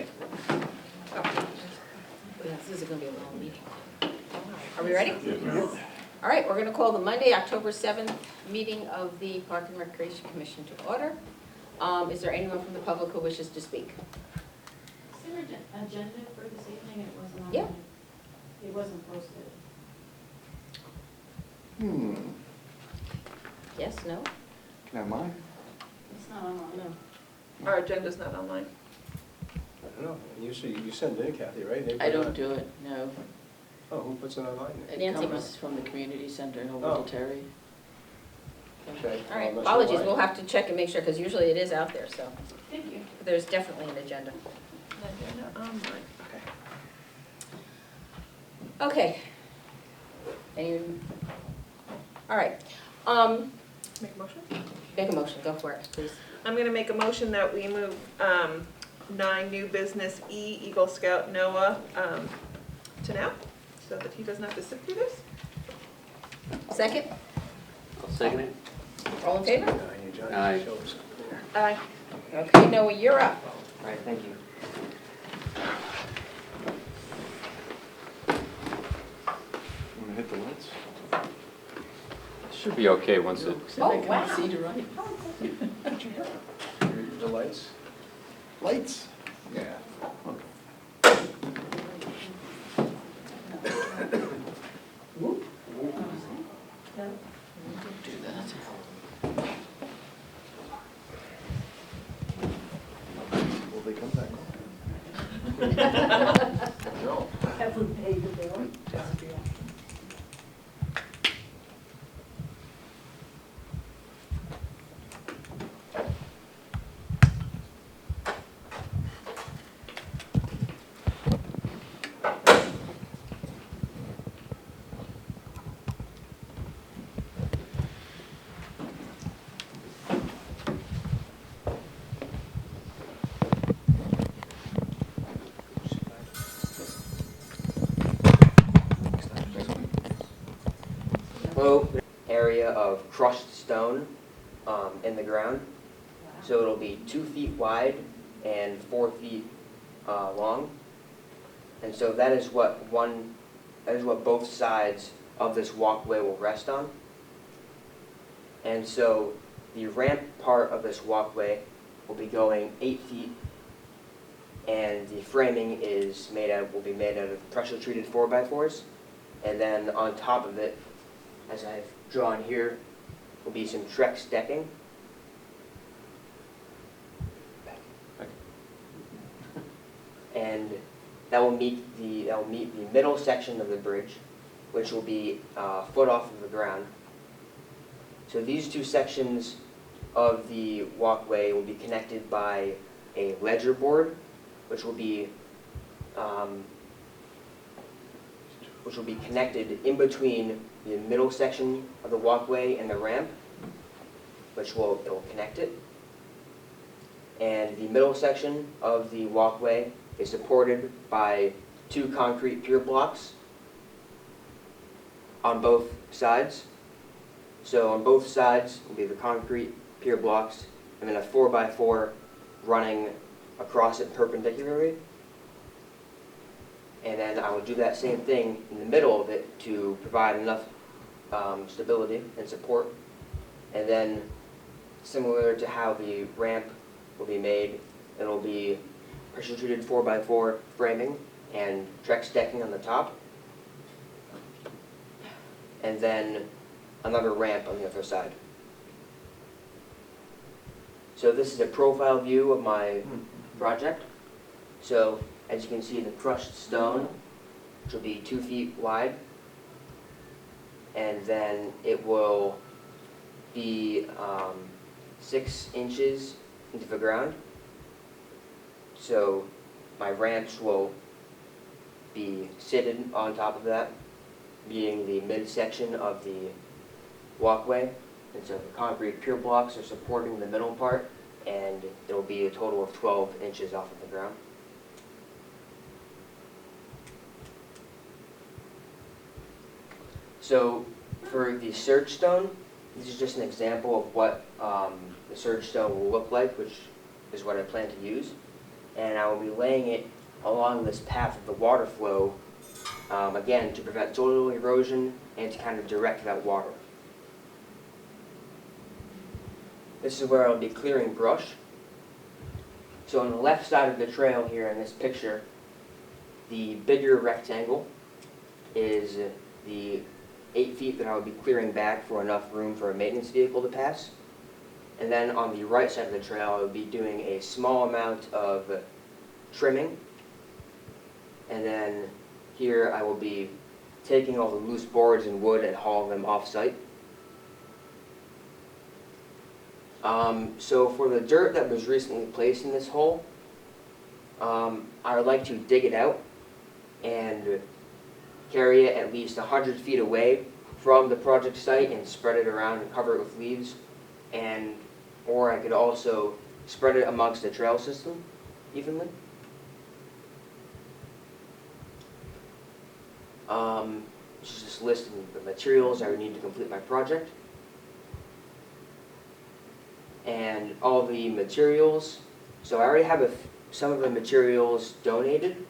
Okay. Oh. This is going to be a long meeting. Are we ready? All right, we're going to call the Monday, October 7th meeting of the Park and Recreation Commission to order. Is there anyone from the public who wishes to speak? Is there an agenda for this evening? It wasn't on. Yeah. It wasn't posted. Yes, no? Can I have mine? It's not online. No. Our agenda's not online. I don't know. Usually you send it in, Kathy, right? They I put it don't on. do it, no. Oh, who puts it online? It Nancy comes must. from the community center over Oh. to Terry. Okay. All right, I'm not sure apologies, why. we'll have to check and make sure, because usually it is out there, so. Thank you. But there's definitely an agenda. Agenda online. Okay. Okay. Any, all right. Make a motion? Make a motion, go for it, please. I'm gonna make a motion that we move 9 new business Eagle Scout Noah to now, so that he doesn't have to sit through this. Second, I'll second it. all in favor? Aye. Show us there. Aye. Okay, Noah, you're up. All right, thank you. Want to hit the lights? Should be okay once it, So they Oh, can wow. see to write. The lights? Lights? Yeah. Do that. Will they come back on? No. Have we paid the bill? Low area of crushed stone in the ground. So it'll be 2 feet wide and 4 feet long. And so that is what both sides of this walkway will rest on. And so the ramp part of this walkway will be going 8 feet, and the framing will be made out of pressure treated 4x4s. And then on top of it, as I've drawn here, will be some Trex decking. And that will meet the middle section of the bridge, which will be a foot off of the ground. So these two sections of the walkway will be connected by a ledger board, which will be connected in between the middle section of the walkway and the ramp, it will connect it. And the middle section of the walkway is supported by 2 concrete pier blocks on both sides. So on both sides will be the concrete pier blocks, and then a 4x4 running across it perpendicularly. And then I will do that same thing in the middle of it to provide enough stability and support. And then, similar to how the ramp will be made, it'll be pressure treated 4x4 framing and Trex decking on the top. And then another ramp on the other side. So this is a profile view of my project. So as you can see, the crushed stone, which will be 2 feet wide, and then it will be 6 inches into the ground. So my ramps will be seated on top of that, being the midsection of the walkway. And so the concrete pier blocks are supporting the middle part, and there will be a total of 12 inches off of the ground. So for the surge stone, this is just an example of what the surge stone will look like, which is what I plan to use. and I will be laying it along this path of the water flow, again, to prevent soil erosion and to kind of direct that water. This is where I'll be clearing brush. So on the left side of the trail here in this picture, the bigger rectangle is the 8 feet that I would be clearing back for enough room for a maintenance vehicle to pass. And then on the right side of the trail, I would be doing a small amount of trimming. And then here I will be taking all the loose boards and wood and hauling them off-site. So for the dirt that was recently placed in this hole, I would like to dig it out and carry it at least 100 feet away from the project site and spread it around and cover it with leaves. Or I could also spread it amongst the trail system evenly. This is just listing the materials I would need to complete my project. And all the materials, so I already have some of the materials donated,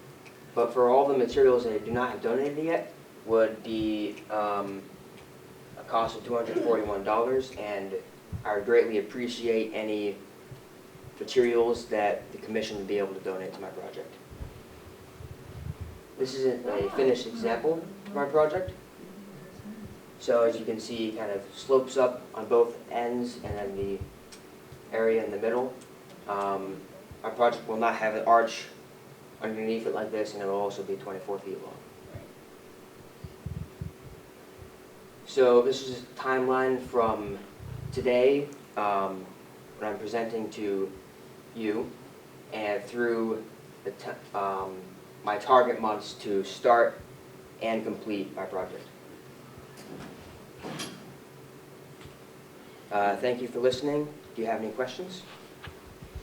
but for all the materials that I do not have donated yet would be a cost of $241, and I would greatly appreciate any materials that the commission would be able to donate to my project. This isn't a finished example of my project. So as you can see, it kind of slopes up on both ends, and then the area in the middle. Our project will not have an arch underneath it like this, and it will also be 24 feet long. So this is a timeline from today, when I'm presenting to you, and through the my target months to start and complete my project. Thank you for listening. Do you have any questions?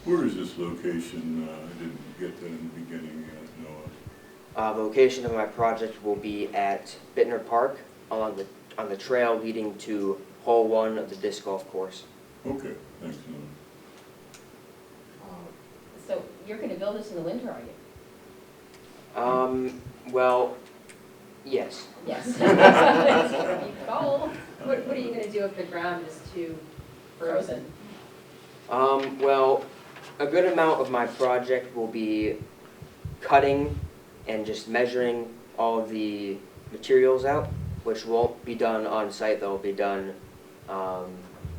Where is this location? I didn't get that in the beginning, Noah. The location of my project will be at Bittner Park on the trail leading to hole 1 of the disc golf course. Okay, thanks, Noah. So you're gonna build this in the winter, are you? Well, yes. Yes. It's gonna be cold. What are you gonna do if the ground is too frozen? Well, a good amount of my project will be cutting and just measuring all the materials out, which won't be done on site. They'll be done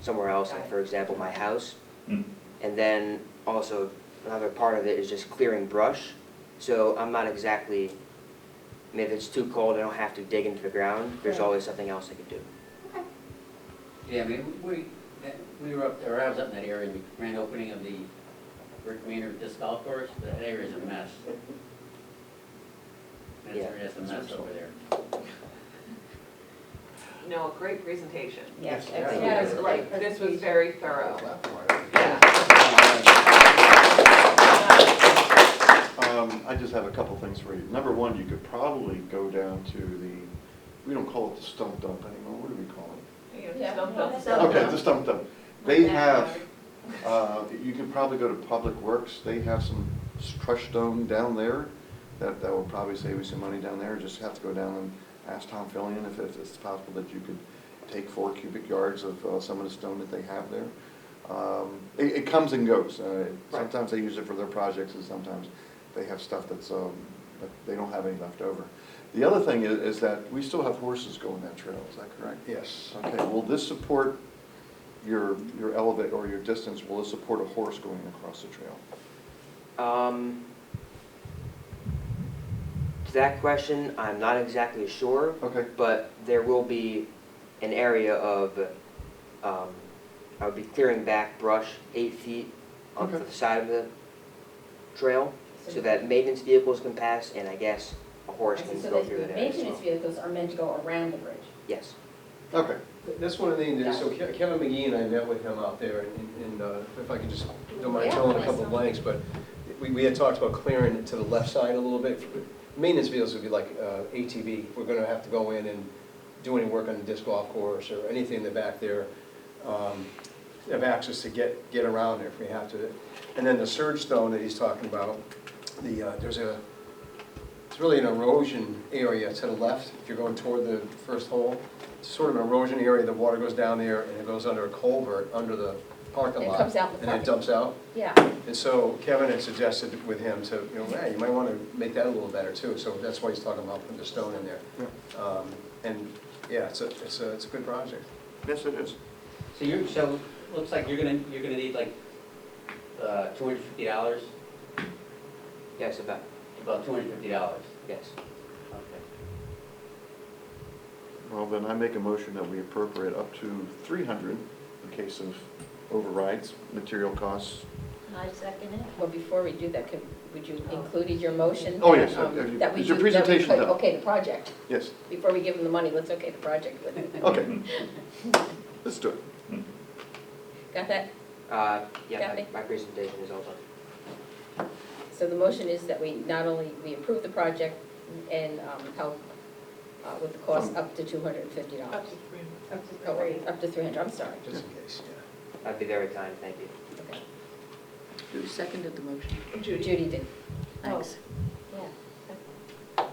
somewhere else, like for example my house. And then also another part of it is just clearing brush. So I'm not exactly, I mean, if it's too cold, I don't have to dig into the ground. There's Right. always something else I could do. Yeah, I mean, we were up there, I was up in that area, in the grand opening of the Rick Maynard disc golf course. That area's a mess. Yeah. That's a mess over there. No, great presentation. Yes, Yeah, excellent. yeah, That was a great This was presentation. very thorough. I just have a couple things for you. Number one, you could probably go down to the, we don't call it the stump dump anymore, what do we call it? Yeah. Stump dump. Okay, the stump dump. They have, you can probably go to Public Works, they have some crushed stone down there. That will probably save you some money down there. Just have to go down and ask Tom Fillion if it's possible that you could take 4 cubic yards of some of the stone that they have there. It comes and goes. Sometimes they use it for their projects, and sometimes they have stuff that they don't have any left over. The other thing is that we still have horses going that trail, is that correct? Yes. Okay, will this support your elevate or your distance? Will it support a horse going across the trail? To that question, I'm not exactly sure. Okay. But there will be an area of, I would be clearing back brush 8 feet on Okay. the side of the trail, so that maintenance vehicles can pass, and I guess a horse can So go that through the that area as maintenance well. vehicles are meant to go around the bridge. Yes. Okay. That's one of the things, so Kevin McGee and I met with him out there, and if I could just, don't mind filling a couple blanks, but we had talked about clearing it to the left side a little bit. Maintenance vehicles would be like ATV. We're gonna have to go in and do any work on the disc golf course or anything in the back there. have access to get around there if we have to. And then the surge stone that he's talking about, it's really an erosion area to the left, if you're going toward the first hole. It's sort of an erosion area, the water goes down there and it goes under a culvert, under the parking It lot. comes out in the And it parking. dumps out. Yeah, And so Kevin had suggested with him to, hey, you might want to make that a little better too. So that's why he's talking about putting the stone in there. And yeah, it's a good project. Yes, it is. So looks like you're gonna need like, $250, Yes, about, about $250. yes. Okay. Well, then I make a motion that we appropriate up to 300 in case of overrides, material costs. I second it. well, before we do that, would you include in your motion? Oh, that, yes, that we is your do- that we presentation could done? Okay, the project. Yes, Before we give them the money, let's okay the project with it. okay. Let's do it. Got that? Yeah, Kathy? my presentation is all done. So the motion is that we not only, we approve the project and help with the cost up to $250. Up to 300. Oh, up to 300, I'm sorry. Just in case, yeah. That'd be very kind, thank you. Okay. Who seconded the motion? Judy did. Thanks. Yeah. I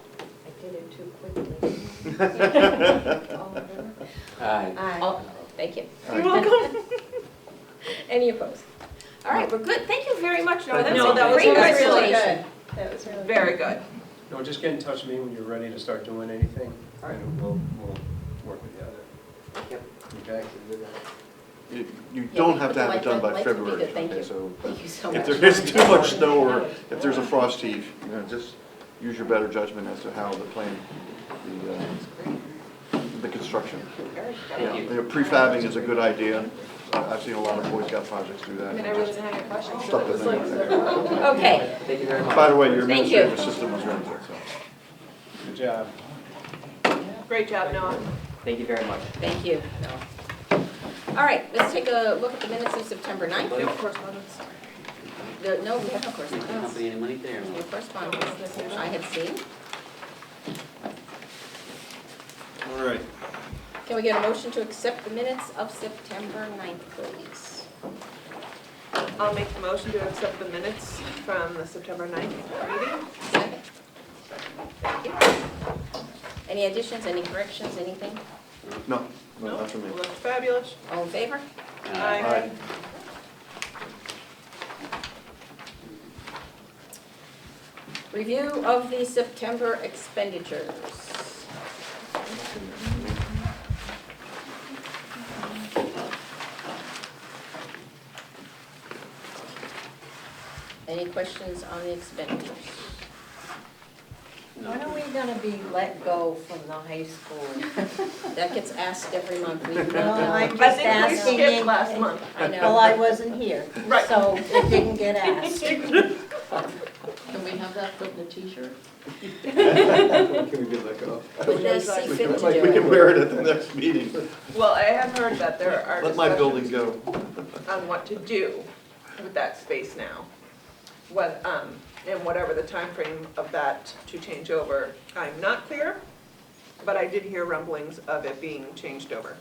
did it too quickly. Aye. Oh, thank you. You're welcome. Any opposed? All right, we're good. Thank you very much, Noah. Thank That's you. a No, that was great really presentation. That was really. Very good. No, just get in touch with me when you're ready to start doing anything. All right. And we'll work with you on Yep. it. Okay? You don't have to have Like- it done by like to be February, good, thank okay, you. so Thank you so if much. there is too much snow or if there's a frost heave, just use your better judgment as to how the plan, the construction. Thank you. Prefabbing is a good idea. I've seen a lot of Boy Scout projects do that. I mean, I really didn't have any questions. Stuff It was that like- they- Okay, Thank you very much. By the way, your Thank you. administrative assistant was right there, so. Good job. Great job, Noah. Thank you very much. thank you. Noah. All right, let's take a look at the minutes of September 9th. No correspondence. No, we have no Is the correspondence. company any money there? No correspondence I have seen. All right. Can we get a motion to accept the minutes of September 9th, please? I'll make the motion to accept the minutes from the September 9th meeting. Second. Thank you. Any additions, any corrections, anything? No, not for me. Looks fabulous. All in favor? Aye. Review of the September expenditures. Any questions on the expenditures? When are we gonna be let go from the high school? That gets asked every month. We do Well, not I'm know. I just think we asking. skipped last month. I know. Well, I wasn't here, Right. so it didn't get asked. Can we have that put in a t-shirt? Can we get that go? When they see fit to We do can it. wear it at the next meeting. Well, I have heard that there are Let my building discussions go. on what to do with that space now. What, and whatever the time frame of that to change over, I'm not clear, but I did hear rumblings of it being changed over.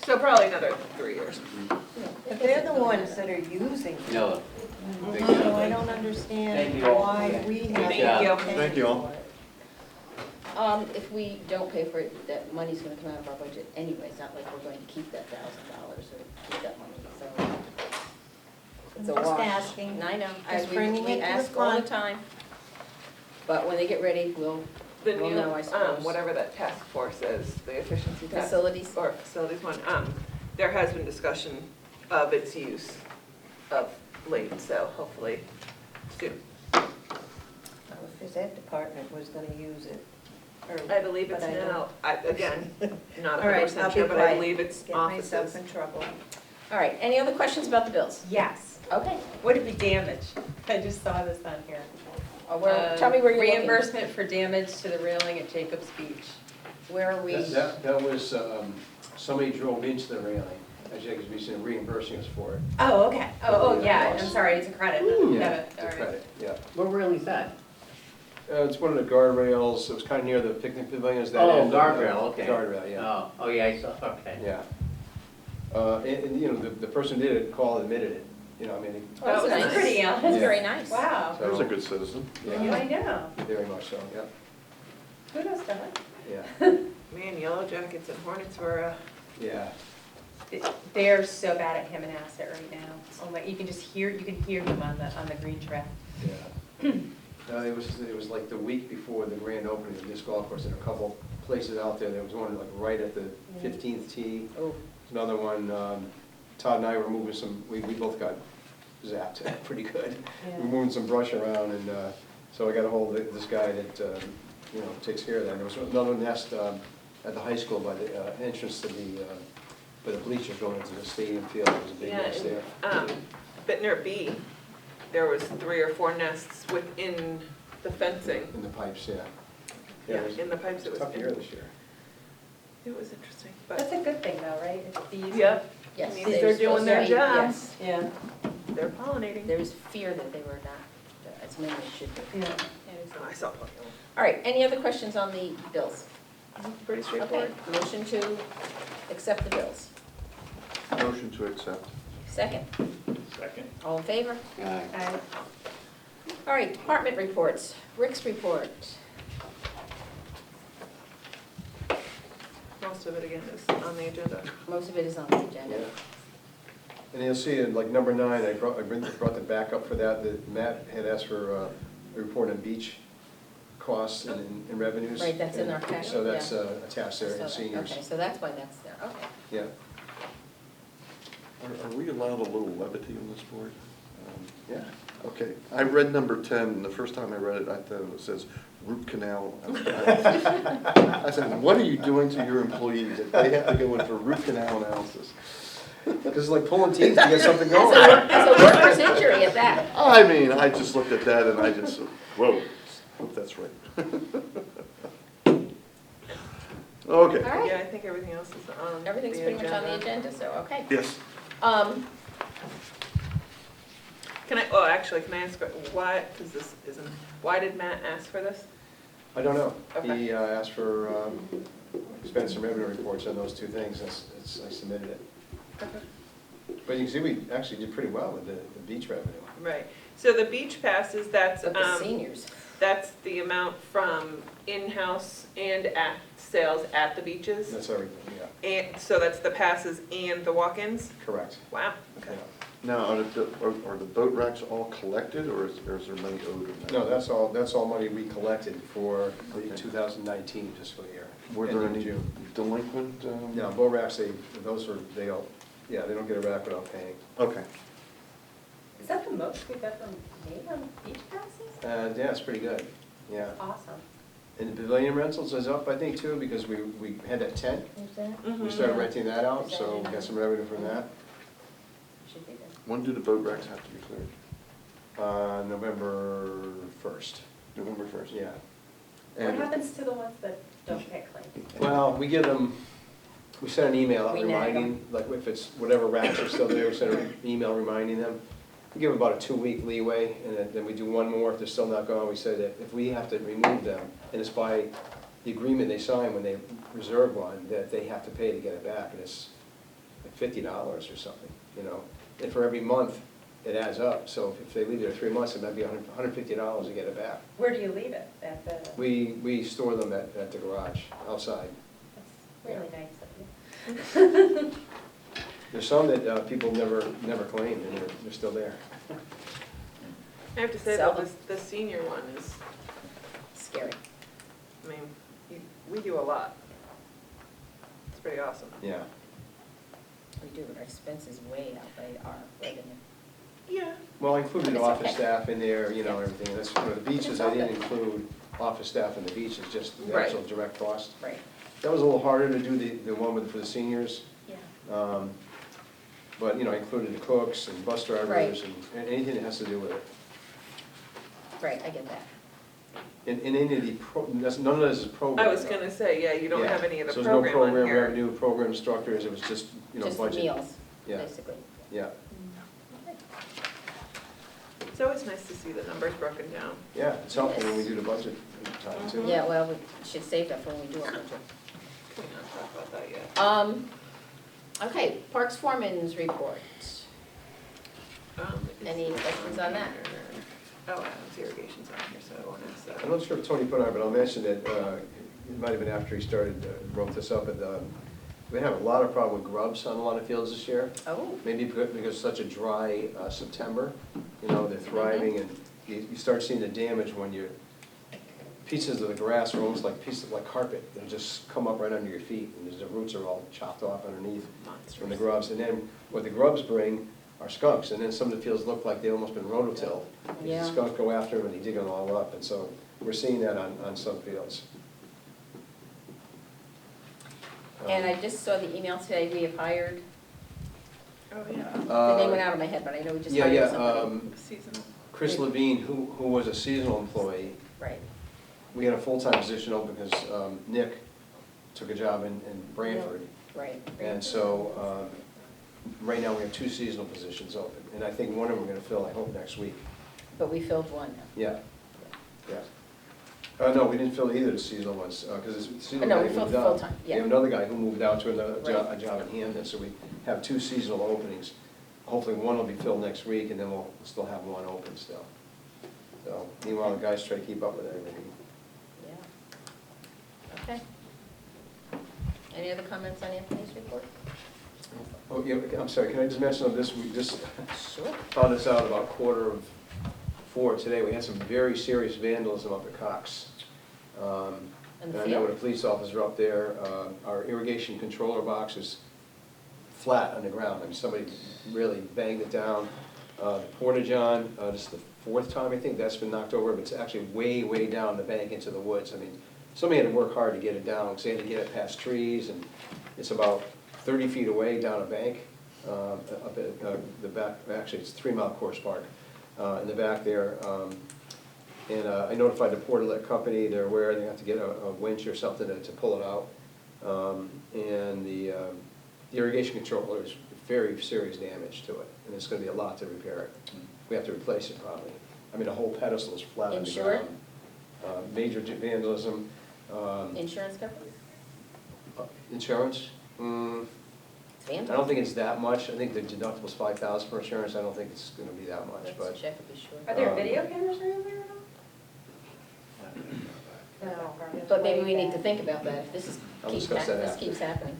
So probably another 3 years. But they're the ones that are using it. No. Big So job. I don't understand Thank you all. why we have Thank to you. pay Thank you all. for it. If we don't pay for it, that money's gonna come out of our budget anyway. It's not like we're going to keep that $1,000 or keep that money, so. It's a I'm just wash. asking. I know. Just We bringing it to the ask all the front. time. But when they get ready, we'll, The Well, new, no, I suppose. whatever that task force is, the efficiency task. facilities. Or facilities one, there has been discussion of its use of late, so hopefully soon. Well, if his ed department was gonna use it. or- I believe it's but I don't- now, again, not All right, 100% I'll sure, be but I quiet. believe it's Get myself offices. in trouble. All right, any other questions about the bills? Yes. Okay. Would it be damage? I just saw this on here. Tell me where you're looking. Reimbursement for damage to the railing at Jacob's Beach. Where are we? That was, somebody drove into the railing. As you can see, reimbursing us for it. Oh, okay. Oh, yeah, I'm sorry, it's a credit. Yeah, Debit, it's a all right. credit, yeah. What railing's that? It's one of the guardrails, it was kind of near the picnic pavilions. That Oh, end of the guardrail, okay. Guardrail, yeah, Oh, yeah, I saw, okay. yeah. And, you know, the person who did it called and admitted it, you know, I mean. Oh, that's That's nice. pretty That's honest. very nice. Wow. That was a good citizen. Yeah, Yeah, I know. very much so, yeah, Kudos to her. yeah, Man, Yellow Jackets and Hornets were, yeah. They're so bad at him and Asset right now. Oh my, you can hear them on the green track. Yeah. No, it was like the week before the grand opening of this golf course, there were a couple places out there. There was one like right at the 15th tee. Oh, Another one, Todd and I were moving some, we both got zapped pretty good. We were moving some brush around, and so I got a hold of this guy that, you know, takes care of that. And there was another nest at the high school by the entrance to by the bleachers going into the stadium field. There was a big yeah, nest there. Bittner B, there was 3 or 4 nests within the fencing. In the pipes, yeah. Yeah, it was in the pipes it was. Tough year this year. It was interesting, That's but, a good thing though, right? It's bees. yep, yes. means they're they're doing supposed their to be- job. Yes, Yeah. they're pollinating. there's fear that they were not as many as should be. Yeah. So I saw plenty of them. All right, any other questions on the bills? Pretty Okay, straightforward. motion to accept the bills. Motion to accept. Second, Second. all in favor? I- All right, department reports. Rick's report. Most of it again is on the agenda. Most of it is on the agenda. Yeah. And you'll see in like number 9, I brought the backup for that Matt had asked for a report on beach costs and revenues. Right, that's in our packet, So that's yeah. attached there So- in seniors. Okay, so that's why that's there, okay. Yeah. Are we allowed a little levity on this board? Yeah. Okay, I read number 10, and the first time I read it, I thought it says root canal. I said, what are you doing to your employees if they have to go in for root canal analysis? Because it's like pulling teeth to get something That's going. a worker's injury at that. I mean, I just looked at that and I just, said, whoa, hope that's right. All Okay, right, Yeah, I think everything else is on the everything's pretty much on the agenda, so, okay. yes. Can I ask why, because this isn't, why did Matt ask for this? I don't know. Okay. He asked for expense and revenue reports on those 2 things. I submitted it. But you can see we actually did pretty well with the beach revenue. Right, so the beach passes, that's, But the seniors, that's the amount from in-house and at sales at the beaches? That's everything, yeah. And, so that's the passes and the walk-ins? Correct. Wow, okay. Yeah. Now, are the boat racks all collected, or is there money owed in that? No, that's all money we collected for the Okay. 2019 fiscal year. Were there ending any June. delinquent? No, boat racks, they don't get a rack without paying. Okay. Is that the most we've ever made on beach passes? Yeah, it's pretty good, yeah. Awesome. And the pavilion rentals is up, I think, too, because we had that tent. is that? Mhm. We started renting that out, so we got some revenue from that. Should be there. When do the boat racks have to be cleared? November 1st, November 1st? yeah. What And, happens to the ones that don't get cleaned? well, we give them, we send an email out We nag reminding, like if it's whatever racks are still there, we send an email reminding them. We give them about a 2-week leeway, and then we do one more if they're still not gone. We say that if we have to remove them, and it's by the agreement they sign when they reserve one, that they have to pay to get it back, and it's like $50 or something, you know? And for every month, it adds up, so if they leave it 3 months, it might be $150 to get it back. Where do you leave it? At the, We store them at the garage, outside. that's really nice of you. There's some that people never claim, and they're still there. I have to say Sell though, them. the senior one is, Scary. I mean, we do a lot. It's pretty awesome. Yeah. We do, our expenses way outweigh our revenue. Yeah. Well, I included It's office okay. staff in there, you know, everything. That's, the beaches, It's I all didn't good. include office staff in the beaches, just the Right. actual direct cost. Right. That was a little harder to do the one for the seniors. Yeah. But, you know, I included the cooks and bus drivers Right. and anything that has to do with it. Right, I get that. In any of the, none of this is program. I was gonna say, yeah, you don't Yeah. have any of the So there's no program on program here. revenue, program instructors, it was just, you know, Just the budget. meals, Yeah, basically. yeah, It's always nice to see the numbers broken down. yeah, it's helpful when we do the budget time too. Yeah, well, we should save that for when we do our budget. Can we not talk about that yet? Okay, Parks Foreman's report. Is Any this questions on that? Oh, it's irrigation's on here, so I won't ask that. I'm not sure if Tony put on, but I'll mention that, it might have been after he started, wrote this up, but, we have a lot of problem with grubs on a lot of fields this year. Oh, Maybe because it's such a dry, September, you know, they're thriving, and you start seeing the damage when pieces of the grass are almost like pieces like carpet, they just come up right under your feet, and the roots are all chopped off underneath from the grubs. And then what the grubs bring are skunks, and then some of the fields look like they've almost been rototilled. Yeah. The skunks go after them and they dig them all up, and so we're seeing that on some fields. and I just saw the email today, we have hired, Oh, yeah, the name went out of my head, but I know we just Yeah, hired somebody. seasonal. Chris Levine, who was a seasonal employee, Right, we had a full-time position open because Nick took a job in Branford. right. And so, right now we have 2 seasonal positions open, and I think one of them we're gonna fill, I hope, next week. But we filled one. Yeah, yeah. No, we didn't fill either of the seasonal ones, because the seasonal No, guy we moved filled out. full-time, We yeah. have another guy who moved out to another Right. a job in Hampton, so we have 2 seasonal openings. Hopefully one will be filled next week, and then we'll still have one open still. So meanwhile, the guys try to keep up with everything. Yeah. Okay. Any other comments on Anthony's report? Oh, yeah, I'm sorry, can I just mention on this, we just Sure. found this out about 3:45 today. We had some very serious vandalism up at Cox. And And I know with a police officer up there, our irrigation controller box is flat on the ground. I mean, somebody really banged it down. The porta-john, this is the 4th time, I think, that's been knocked over, but it's actually way, way down the bank into the woods. I mean, somebody had to work hard to get it down, because they had to get it past trees, and it's about 30 feet away down a bank, up at the back, actually, it's 3 Mile Course Park, in the back there. And I notified the portalet company, they're aware, they have to get a winch or something to pull it out. And the irrigation controller is very serious damage to it, and it's gonna be a lot to repair it. We have to replace it probably. I mean, the whole pedestal is flat on the Insured? ground. Major vandalism. Insurance company? Insurance? It's I vandal. don't think it's that much. I think the deductible's 5,000 for insurance. I don't think it's gonna be that much, Let's but. check to be sure. Are there video cameras around there at all? No. But maybe we need to think about that, if this is, I'll discuss that this after. keeps happening.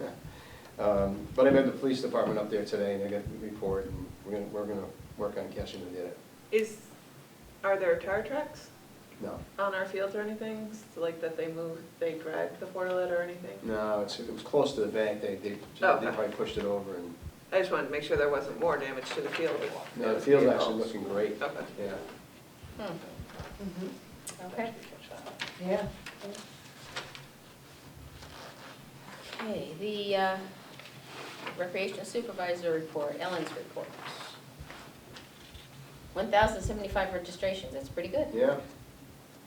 But I met the police department up there today, and they got the report, and we're gonna work on catching who did it. Are there tire tracks No, on our fields or anything, so like that they dragged the portalet or anything? no, it was close to the bank. They Oh, okay. probably pushed it over, and, I just wanted to make sure there wasn't more damage to the field. no, the field's actually looking great, Okay. yeah. Okay. Yeah. Okay, the recreation supervisor report, Ellen's report. 1,075 registrations, that's pretty good. Yeah.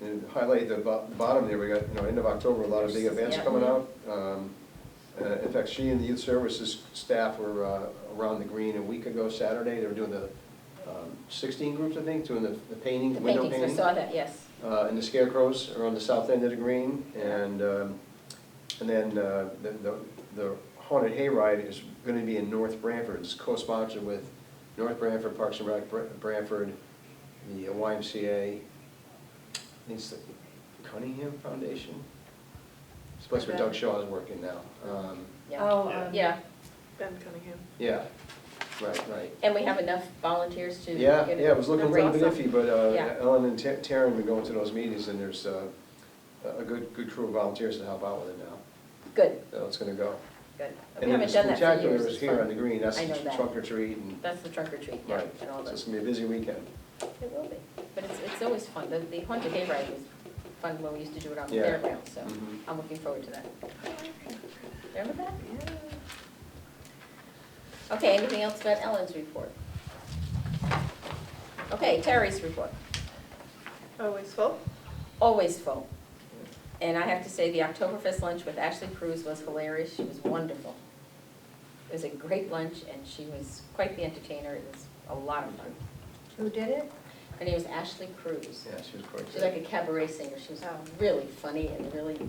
And highlight the bottom there, we got, end of October, a lot of big events Yeah. coming out. In fact, she and the youth services staff were around the green a week ago Saturday. They were doing the 16 groups, I think, doing the painting, The window paintings, I painting. saw that, yes. And the scarecrows are on the south end of the green. And then the haunted hayride is going to be in North Branford. It's co-sponsored with North Branford, Parks and Rec, Branford, the YMCA, I think it's the Cunningham Foundation. It's a place where Doug Shaw is working now. Yeah. Oh, Yeah, Ben Cunningham. Yeah, right. and we have enough volunteers to Yeah, get it was looking a little bit Awesome. iffy, but Yeah. Ellen and Taryn have been going to those meetings, and there's a good crew of volunteers to help out with it now. Good, So it's gonna go. good. We And then haven't the done that for spectacular years. is It's here on fun. the green, that's I know the that. trunk or treat, and, That's the trunk or treat, yeah, right, and all so it's those. gonna be a busy weekend. It will be, but it's always fun. The haunted hayride was fun when we used to do it on the Yeah. fairgrounds, so Mhm. I'm looking forward to that. Remember that? Okay, anything else about Ellen's report? Okay, Terry's report. Always full? Always full. And I have to say, the Oktoberfest lunch with Ashley Cruz was hilarious. She was wonderful. It was a great lunch, and she was quite the entertainer. It was a lot of fun. Who did it? Her name was Ashley Cruz. Yeah, she was quite She's good. like a cabaret singer. She was really funny and really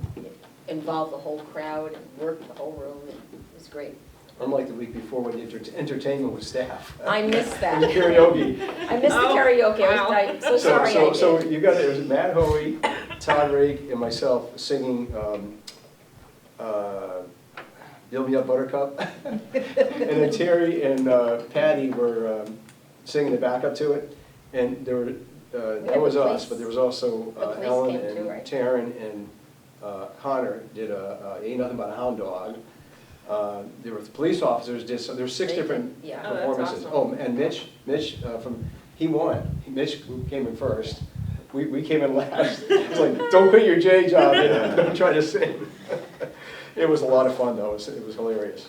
involved the whole crowd and worked the whole room, and it was great. unlike the week before when the entertainment was staff. I missed And the that. karaoke. I missed the karaoke, I'm so sorry I did. So you got, it was Matt Hoey, Todd Rake, and myself singing, Build Me Up Buttercup. And then Terry and Patty were singing the backup to it. And there were, that was us, but there was also The police Ellen came too, and right? Taryn and Connor did Ain't Nothing But a Hound Dog. There were the police officers did, so there were 6 They different did, yeah. Oh, that's performances. awesome. Oh, and Mitch he won. Mitch came in first. We came in last. It's like, don't quit your J job and don't try to sing. It was a lot of fun though. It was hilarious.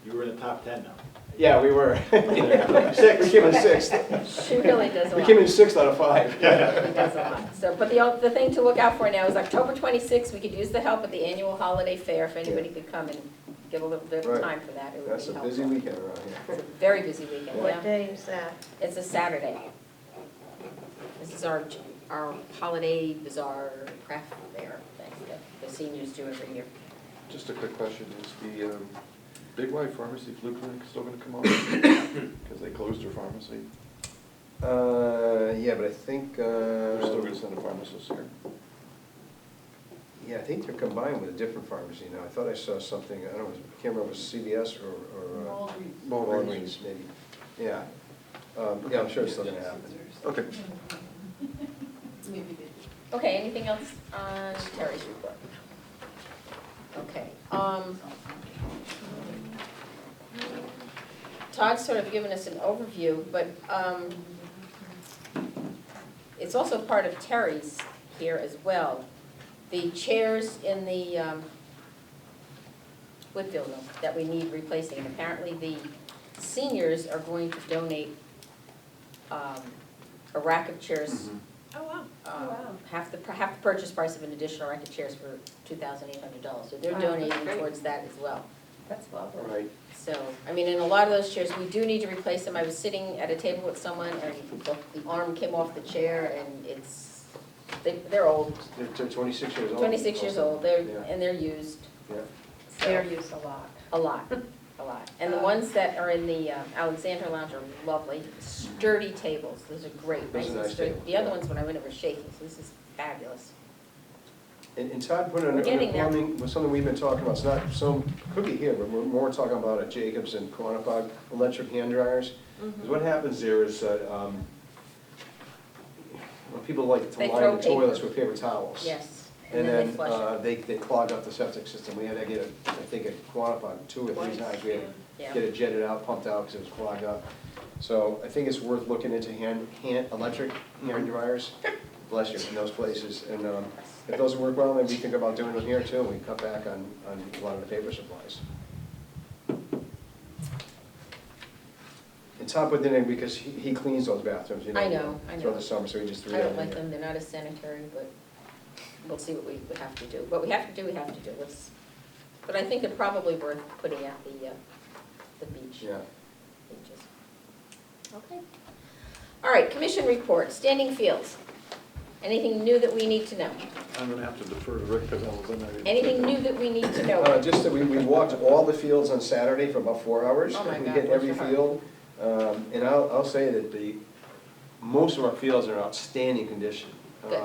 You were in the top 10 now. Yeah, we were. 6th. We came in 6th. She really does a We lot. came in 6th out of 5. She does a lot. So, but the thing to look out for now is October 26th, we could use the help at the annual holiday fair, if anybody could come and give a little bit of Right. time for that, it would be That's a helpful. busy weekend around It's here. a very busy weekend, What yeah. day is that? It's a Saturday. This is our holiday bazaar craft fair thing that the seniors do every year. Just a quick question, is the Big Y Pharmacy Flu Clinic still gonna come on? Because they closed their pharmacy. Yeah, but I think, They're still gonna send a pharmacist here. yeah, I think they're combined with a different pharmacy now. I thought I saw something, I don't know, I can't remember if it was CVS or Walgreens, maybe. Yeah. Yeah, I'm sure it's still gonna happen. Okay. Okay, anything else on Terry's report? Okay. Todd's sort of given us an overview, but it's also part of Terry's here as well. The chairs in the Whitfield room that we need replacing. And apparently the seniors are going to donate a rack of chairs. Oh, wow. Half the purchase price of an additional rack of chairs for $2,800. So they're Wow, that's donating great. towards that as well. That's lovely. Right. So, I mean, in a lot of those chairs, we do need to replace them. I was sitting at a table with someone and the arm came off the chair and they're old, They're 26 years old. 26 years old, Yeah. and they're used. Yeah. So- They're used a lot. A lot, a lot. And the ones that are in the Alexander Lounge are lovely, sturdy tables. Those are great, Those nice are and nice sturdy. tables, The other yeah. ones, when I went, it was shaky, so this is fabulous. And Todd put on We're getting there. plumbing, was something we've been talking about, it's not so cookie here, but we're more talking about at Jacobs and Quantified electric hand dryers. Mm-hmm. Because what happens there is that, when people like to They line throw the toilets paper. with paper towels. Yes, And and then they then flush it. they clog up the septic system. We had to get it, I think at Quantified 2 or 3 Twice, times, we had to Yeah. get it jetted out, pumped out because it was clogged up. So I think it's worth looking into electric hand dryers, bless you, in those places. And if those work well, then we think about doing them here too, and we cut back on a lot of the paper supplies. And Tom put it in because he cleans those bathrooms, you know. I know. Throughout the summer, so he just threw I that don't in like there. them, they're not as sanitary, but we'll see what we would have to do. What we have to do, we have to do. But I think it's probably worth putting at the beach. Yeah. Beaches. Okay. All right, commission report, standing fields. Anything new that we need to know? I'm gonna have to defer to Rick because I was in there. Anything new that we need to know? Just that we walked all the fields on Saturday for about 4 hours. Oh my We God, hit bless every your heart. field. And I'll say that most of our fields are in outstanding condition. Good.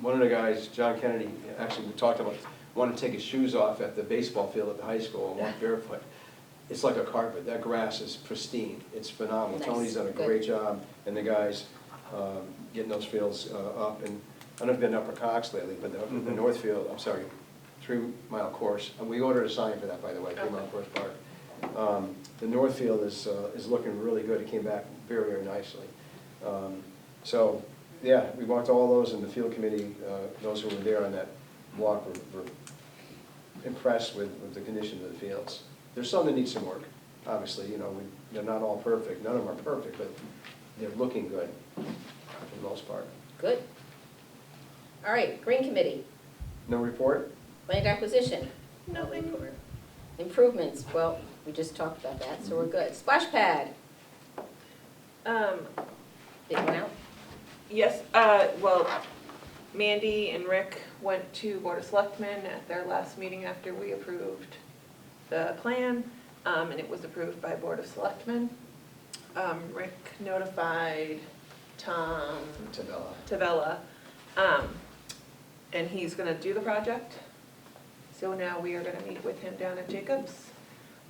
One of the guys, John Kennedy, actually we talked about, wanted to take his shoes off at the baseball field at the high school and walk barefoot. It's like a carpet. That grass is pristine. It's phenomenal. Nice. Tony's done a Good. great job, and the guys getting those fields up. And I don't know if you've been to Upper Cox lately, but the North Field, 3-mile course. And we ordered a sign for that, by the way, 3-mile course park. The North Field is looking really good. It came back very, very nicely. So, yeah, we walked all those, and the field committee, those who were there on that walk were impressed with the condition of the fields. There's some that need some work, obviously, you know, they're not all perfect, none of them are perfect, but they're looking good for the most part. Good. All right, Green Committee, No report? land acquisition. Nothing. report. Improvements, well, we just talked about that, so we're good. Splash pad, it went out? Yes, well, Mandy and Rick went to Board of Selectmen at their last meeting after we approved the plan. and it was approved by Board of Selectmen. Rick notified Tom Tavella. Tavella, and he's gonna do the project. So now we are gonna meet with him down at Jacobs.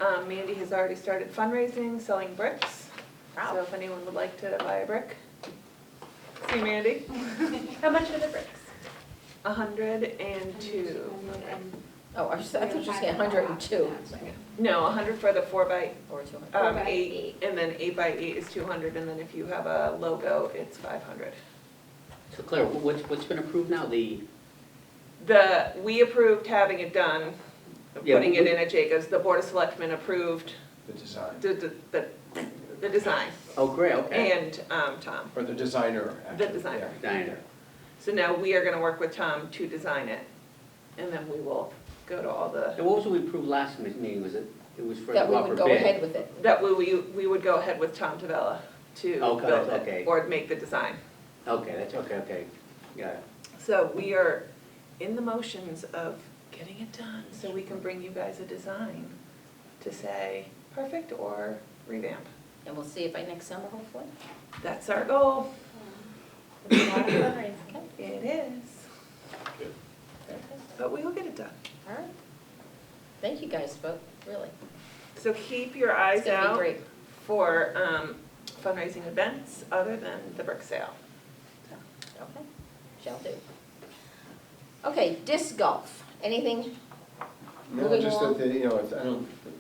Mandy has already started fundraising, selling bricks. So if anyone would like to buy a brick, see Mandy. How much are the bricks? 102. Oh, I thought you were saying 102. No, 100 for the 4x, Or 200. 8, and then 8x8 is 200, and then if you have a logo, it's 500. So Claire, what's been approved now? We approved having it done, Yeah, putting it in at Jacobs. The Board of Selectmen approved The design, the design, Oh, great, okay. and Tom, or the designer, actually. the designer. Diner. So now we are gonna work with Tom to design it, and then we will go to all the, And what was it we approved last meeting? Was it was for the That we offer would go bid? ahead with it. that we would go ahead with Tom Tavella to Okay, build okay. it, or make the design. Okay, that's okay. Got it. So we are in the motions of getting it done, so we can bring you guys a design to say perfect or revamp. And we'll see it by next summer, hopefully. That's our goal. It's a lot of fundraising. It is. But we will get it done. All right. Thank you guys, both, really. So keep your It's eyes gonna be out great. for fundraising events other than the brick sale. Okay, shall do. Okay, disc golf. Anything? No, Moving just along. that,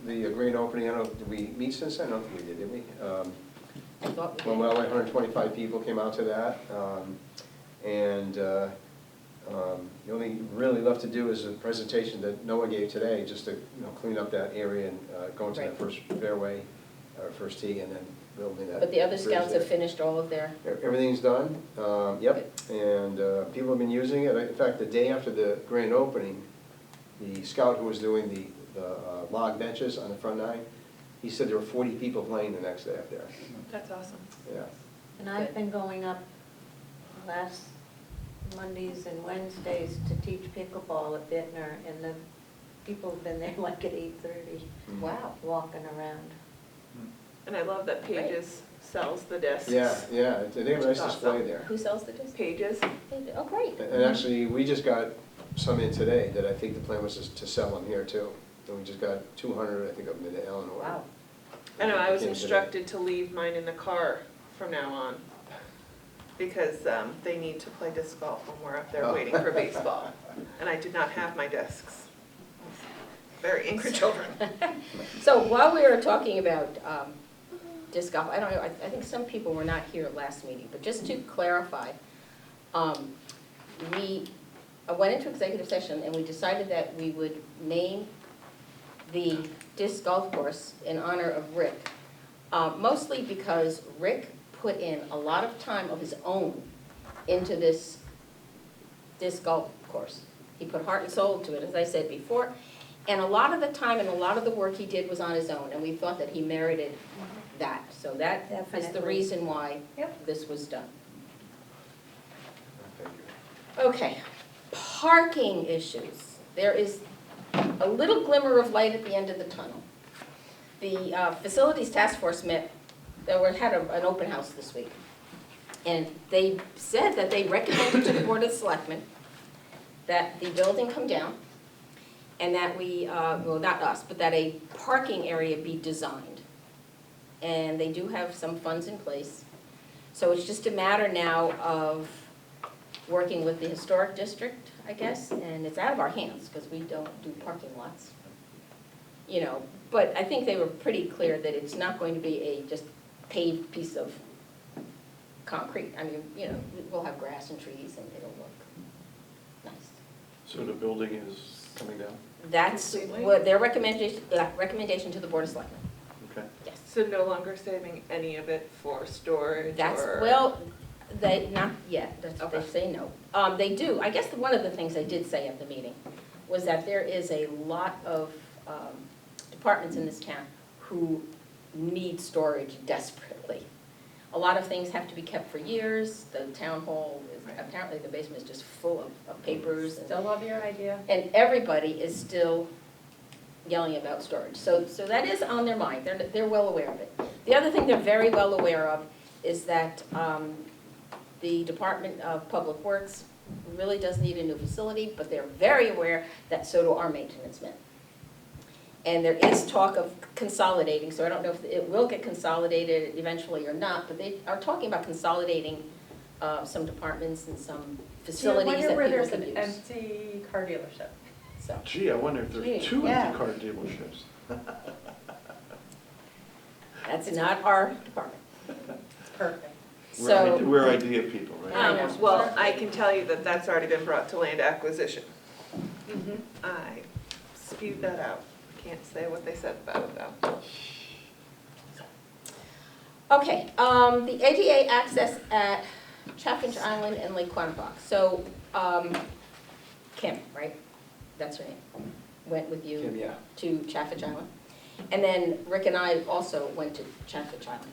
the grand opening, I don't know, did we meet since then? I don't think we did we? I thought we did. Well, 125 people came out to that, and the only really left to do is a presentation that Noah gave today, just to, clean up that area and go into that Right. first fairway, or first tee, and then building that. But the other bridge scouts there. have finished all of their, Everything's done, yep, and people have been using it. In fact, the day after the grand opening, the scout who was doing the log benches on the front nine, he said there were 40 people playing the next day up there, That's awesome. yeah. And I've been going up last Mondays and Wednesdays to teach pickleball at Bittner, and the people have been there like at 8:30, wow. walking around. And I love that Pages sells the discs. Yeah, they have a nice Awesome. display there. Who sells the disc? Pages. Oh, great. And actually, we just got some in today that I think the plan was to sell them here too. And we just got 200, I think, of them in Eleanor. Wow. I know, I was Came today. instructed to leave mine in the car from now on, because they need to play disc golf when we're up there Oh. waiting for baseball. And I did not have my discs. Very angry children. So while we were talking about disc golf, I don't know, I think some people were not here at last meeting, but just to clarify, we went into executive session and we decided that we would name the disc golf course in honor of Rick, mostly because Rick put in a lot of time of his own into this disc golf course. He put heart and soul to it, as I said before, and a lot of the time and a lot of the work he did was on his own, and we thought that he merited that. So that is the Definitely. reason why Yep. this was done. Thank you. Okay, parking issues. There is a little glimmer of light at the end of the tunnel. The Facilities Task Force met, had an open house this week. And they said that they recommended to the Board of Selectmen that the building come down and that we, well, not us, but that a parking area be designed. And they do have some funds in place. So it's just a matter now of working with the historic district, I guess, and it's out of our hands because we don't do parking lots. But I think they were pretty clear that it's not going to be a just paved piece of concrete. I mean, we'll have grass and trees and it'll look nice. So the building is coming down? That's Completely? what their recommendation to the Board of Selectmen, Okay. yes. So no longer saving any of it for storage or? Well, not yet, they Okay. say no. They do, I guess one of the things they did say at the meeting was that there is a lot of departments in this town who need storage desperately. A lot of things have to be kept for years, the town hall, apparently the basement is just full of papers. Still love your idea. And everybody is still yelling about storage. So that is on their mind, they're well aware of it. The other thing they're very well aware of is that the Department of Public Works really does need a new facility, but they're very aware that so do our maintenance men. And there is talk of consolidating, so I don't know if it will get consolidated eventually or not, but they are talking about consolidating some departments and some facilities that people where can there's use. an empty car dealership. So, Gee, I wonder if there's Gee, two yeah. empty car dealerships. that's not our department. It's perfect. So, We're idea people, right? I know. Well, I can tell you that that's already been brought to land acquisition. Mhm. I spewed that out. Can't say what they said about it though. okay, the ADA access at Chaffinch Island and Lake Quanticook. So, Kim, right? That's her name, went with you Kim, yeah. to Chaffinch Island. And then Rick and I also went to Chaffinch Island.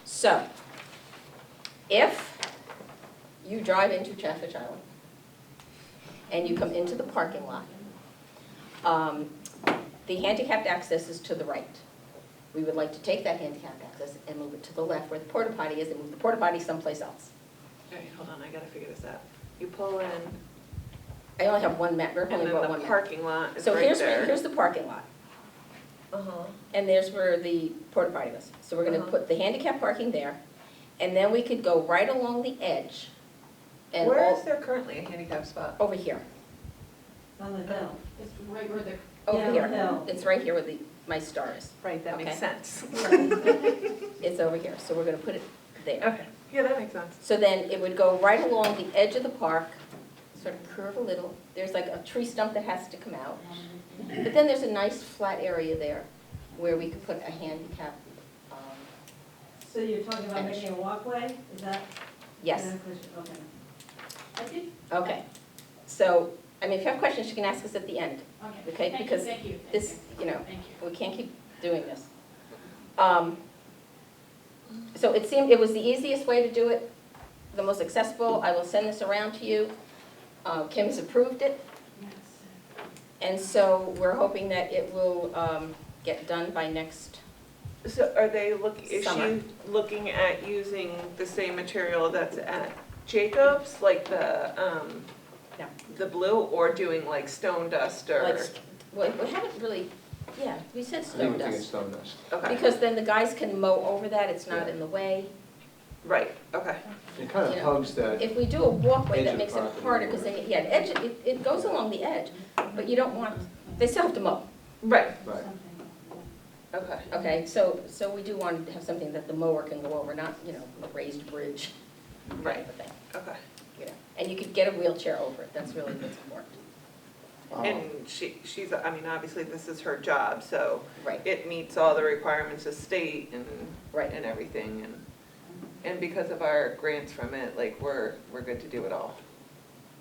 So, if you drive into Chaffinch Island and you come into the parking lot, the handicapped access is to the right. We would like to take that handicapped access and move it to the left where the porta potty is and move the porta potty someplace else. All right, hold on, I gotta figure this out. You pull in, I only have one map, Rick and only then brought the one map. parking lot is So right here's there. the parking lot, Uh-huh. and there's where the porta potty was. So we're gonna Uh-huh. put the handicap parking there, and then we could go right along the edge and Where all, is there currently a handicap spot? over here, On the hill. It's right where the, over Yeah, here. no. It's right here where my star is. Right, that makes Okay. sense. It's over here, so we're gonna put it there. Okay, yeah, that makes sense. So then it would go right along the edge of the park, sort of curve a little. There's like a tree stump that has to come out. But then there's a nice flat area there where we could put a handicap, So you're talking about Bench. making a walkway, is that? yes, Okay. I did, okay. So, I mean, if you have questions, you can ask us at the end. okay. Okay, Thank you, because thank you, thank this, you. you know, Thank you. we can't keep doing this. So it was the easiest way to do it, the most accessible. I will send this around to you. Kim has approved it. Yes. And so we're hoping that it will get done by next, So are they is Summer. she looking at using the same material that's at Jacobs, like No. the blue, or doing like stone dust or? like, well, we haven't really, yeah, we said I think stone we think it's dust. stone dust. Okay, Because then the guys can mow over that, it's not in the way. right, okay. It kind of You know, hugs that, If we do a walkway, Edge that of makes it property. harder, because then, yeah, the edge, it goes along the edge, but you don't want, they still have to mow. Right, right. okay. Okay, so we do want to have something that the mower can go over, not, you know, a raised bridge kind Right. of a thing, Okay. you know. And you could get a wheelchair over it, that's really what's important. And she's, I mean, obviously this is her job, so Right, it meets all the requirements of state and, right. and everything, and because of our grants from it, like, we're good to do it all.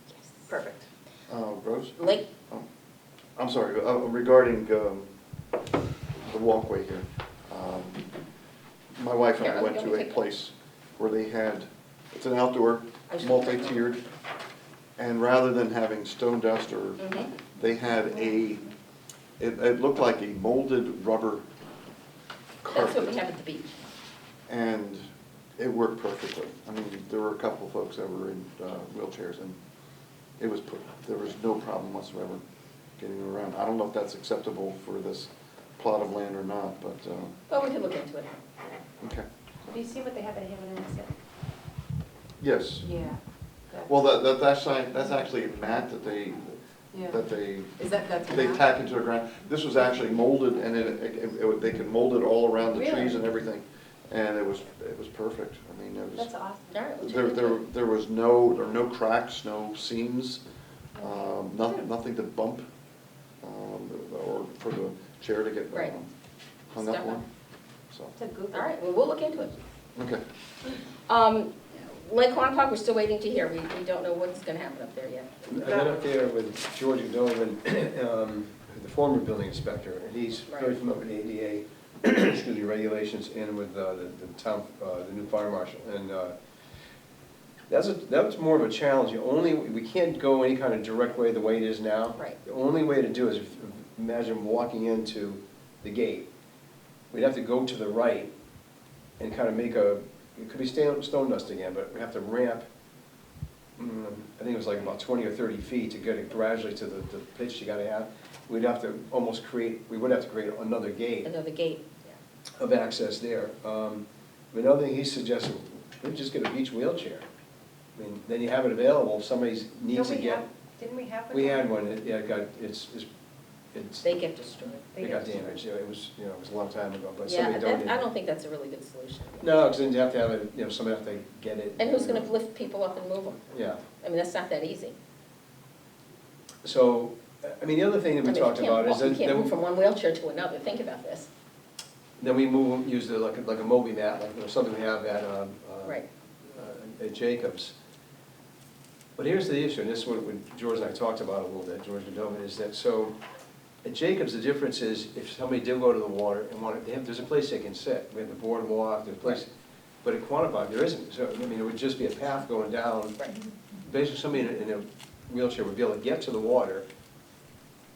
Yes. Perfect. Rose? Lake, I'm sorry, regarding the walkway here. My wife and I Here, went let me to a take it. place where they had, it's an outdoor, I should- multi-tiered, and rather than having stone dust or, Mhm. they had it looked like a molded rubber That's what we carpet, have at the beach. and it worked perfectly. I mean, there were a couple of folks that were in wheelchairs, and there was no problem whatsoever getting around. I don't know if that's acceptable for this plot of land or not, but, Well, we can look into it. okay. Have you seen what they have at Hammonasset? Yes, Yeah. well, that's actually a mat that they Is that's they tack into the ground. This was actually molded, and they could mold it all around the trees Really? and everything, and it was perfect. I mean, it was, That's awesome. All right, we'll check into it. there were no cracks, no seams, nothing to bump, or for the chair to get Right. hung up Stuck on, on. so, It's a good. All right, well, we'll look into it. okay. Lake Quanticook, we're still waiting to hear. We don't know what's gonna happen up there yet. I went up there with George Donovan, the former building inspector, and he's very Right. familiar with ADA, excuse me, regulations, and with the town, the new fire marshal. And that was more of a challenge. We can't go any kind of direct way the way it is now. Right. The only way to do is imagine walking into the gate. We'd have to go to the right and kind of make it could be stone dust again, but we have to ramp, I think it was like about 20 or 30 feet to get it gradually to the pitch you gotta have. We'd have to we would have to create another gate Another gate, of access there. Another thing he suggested, we just get a beach wheelchair. I mean, then you have it available, if somebody needs to get. Didn't we have one? We had one, They get destroyed. it got damaged, it was, it was a long time ago, but Yeah, somebody donated. I don't think that's a really good solution. No, because then you have to have it, somebody have to get it. And who's gonna lift people up and move them? Yeah, I mean, that's not that easy. so, I mean, the other thing that we talked about is You that. can't move from one wheelchair to another, think about this. Then we use it like a Moby mat, like something we have at Right. at Jacobs. But here's the issue, and this is what George and I talked about a little bit, George Godova, is that, so, at Jacobs, the difference is, if somebody did go to the water and there's a place they can sit. We have the boardwalk, there's a place, but at Quantified, there isn't. So, I mean, it would just be a path going down. Right. Basically, somebody in a wheelchair would be able to get to the water.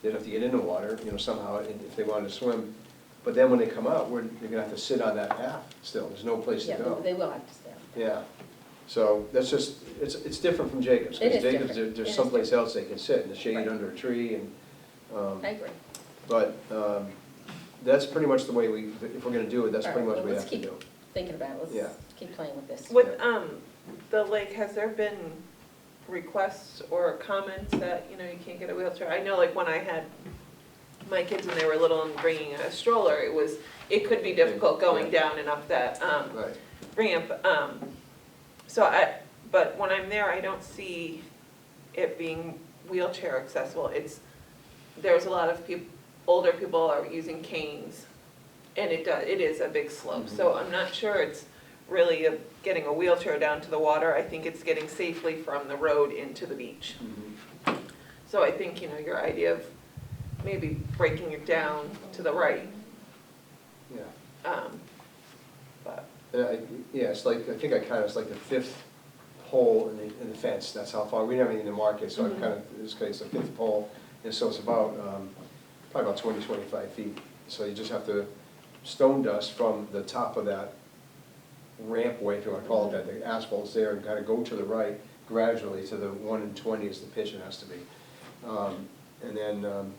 They'd have to get in the water, somehow, if they wanted to swim. But then when they come out, they're gonna have to sit on that path still. There's no place to Yeah, go. they will have to stand. Yeah, so that's just, it's different from Jacobs. It is Because Jacobs, different. It there's is someplace else they can sit, in the shade Right. under a tree, and, I agree. but that's pretty much the way if we're gonna do it, that's All pretty right, much what we well, have to do. let's keep thinking about it, Yeah. let's keep playing with this. With the lake, has there been requests or comments that, you can't get a wheelchair? I know like when I had my kids when they were little and bringing a stroller, it could be difficult going down and up that Right. ramp. But when I'm there, I don't see it being wheelchair accessible. There's a lot of older people are using canes, and it is a big slope. So I'm not sure it's really getting a wheelchair down to the water. I think it's getting safely from the road into the beach. Mhm. So I think, your idea of maybe breaking it down to the right. Yeah. But Yeah, it's like, I think it's like the fifth pole in the fence, that's how far, we didn't have anything to mark it, so Mm-hmm. I kind of, this case, the fifth pole, and so it's about, probably about 20, 25 feet. So you just have to stone dust from the top of that rampway, if you want to call it that, the asphalt's there, and kind of go to the right gradually to the 1 in 20 is the pitch it has to be. And then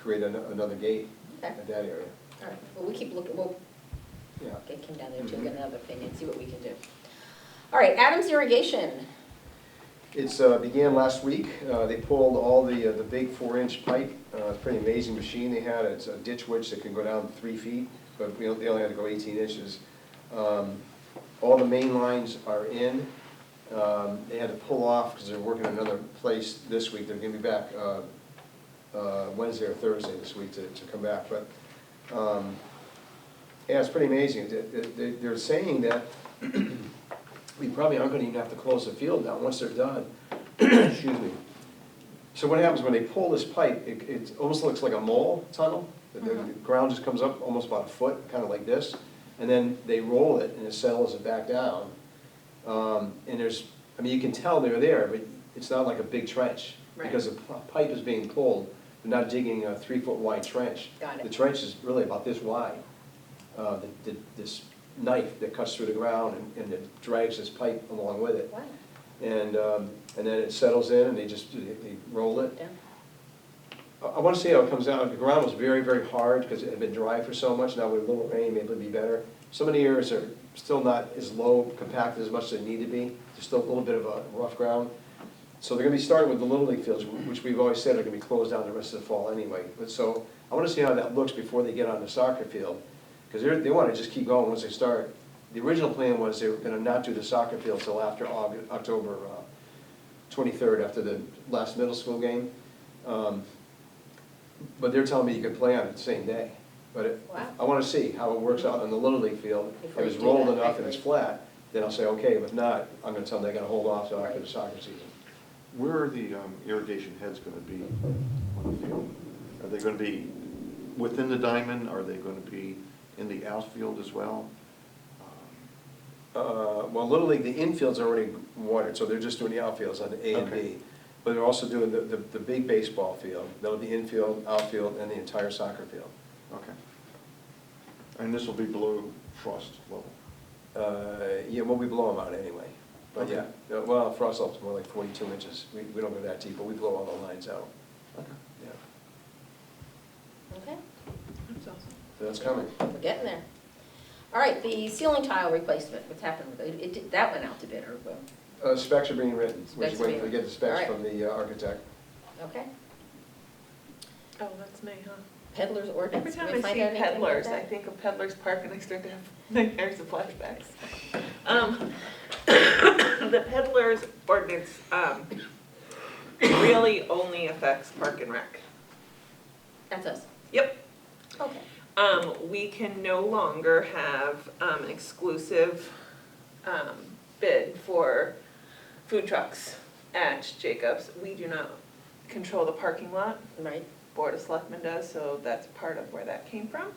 create another gate Okay. at that area. All right, well, we keep looking, we'll Yeah. get Kim down there too, get another opinion, see what we can do. All right, Adams Irrigation. It's began last week. They pulled all the big 4-inch pipe. It's a pretty amazing machine they had. It's a ditch witch that can go down 3 feet, but they only had to go 18 inches. All the main lines are in. They had to pull off because they're working in another place this week. They're going to be back Wednesday or Thursday this week to come back. But yeah, it's pretty amazing. They're saying that we probably aren't going to even have to close the field down once they're done. Excuse me. So what happens when they pull this pipe, it almost looks like a mole tunnel. The ground just comes up almost about a foot, kind of like this, and then they roll it and it settles it back down. And you can tell they're there, but it's not like a big trench. Right. Because the pipe is being pulled, they're not digging a 3-foot wide trench. Got it. The trench is really about this wide. This knife that cuts through the ground and it drags this pipe along with it. Wow. And then it settles in and they roll it. Yeah. I want to see how it comes out. The ground was very, very hard because it had been dry for so much. Now with a little rain, maybe it'll be better. Some of the areas are still not as low, compacted as much as they need to be. There's still a little bit of a rough ground. So they're going to be starting with the Little League fields, which we've always said are going to be closed down the rest of the fall anyway. But so I want to see how that looks before they get on the soccer field. Because they want to just keep going once they start. The original plan was they were going to not do the soccer field until after October 23rd, after the last middle school game. But they're telling me you could play on it the same day. But Wow. I want to see how it works out on the Little League field. Before If you it's do rolled that, enough I and it's agree. flat, then I'll say, okay, but if not, I'm going to tell them they got to hold off till after Right. the soccer season. Where are the irrigation heads going to be on the field? Are they going to be within the diamond? Are they going to be in the outfield as well? Well, Little League, the infields are already watered, so they're just doing the outfields on the A and Okay. B. But they're also doing the big baseball field. That'll be infield, outfield, and the entire soccer field. Okay. And this will be below frost level? Yeah, well, we blow them out anyway. But Okay. yeah, well, frost level's more like 42 inches. We don't go that deep, but we blow all the lines out. Okay. Yeah, Okay, That's awesome. so that's coming. we're getting there. All right, the ceiling tile replacement, what's happened with it? That went out to bid, or, Specs are being written. We're Specs just waiting to being get the specs written. from the architect. okay. Oh, that's me, huh? Peddler's ordinance. Every time Did we I find see out anything about peddlers, that? I think of Peddler's Park and I start to have nightmares and flashbacks. The Peddler's ordinance, really only affects Park and Rec. That's us. Yep. Okay. We can no longer have, an exclusive, bid for food trucks at Jacobs. We do not control the parking lot. Right. Board of Selectmen does, so that's part of where that came from.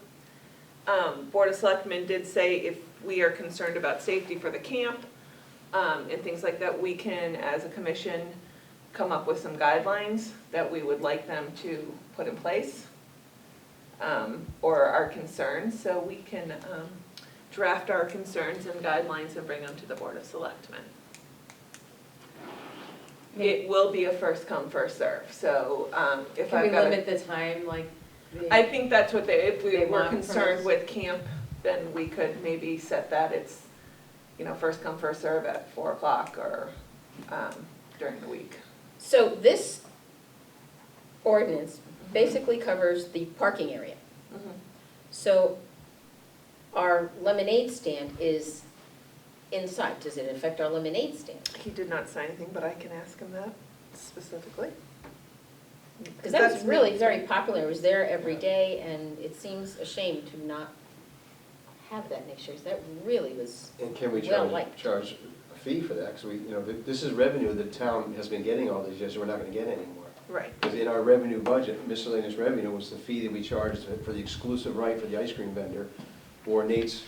Board of Selectmen did say if we are concerned about safety for the camp, and things like that, we can, as a commission, come up with some guidelines that we would like them to put in place, or our concerns, so we can, draft our concerns and guidelines and bring them to the Board of Selectmen. It will be a first come, first serve, so, if Can we I've got limit the time, like? I think that's what if we They were want from concerned us. with camp, then we could maybe set that, it's, first come, first serve at 4 o'clock or, during the week. So this ordinance basically covers the parking area. So our lemonade stand is inside. Does it affect our lemonade stand? He did not say anything, but I can ask him that specifically. Because that was That's really me. very popular. It was there every day, and it seems a shame to not have that next year. 'Cause that really was And can we well liked. charge a fee for that? Because this is revenue the town has been getting all these years, so we're not gonna get anymore. Right. Because in our revenue budget, miscellaneous revenue was the fee that we charged for the exclusive right for the ice cream vendor or Nate's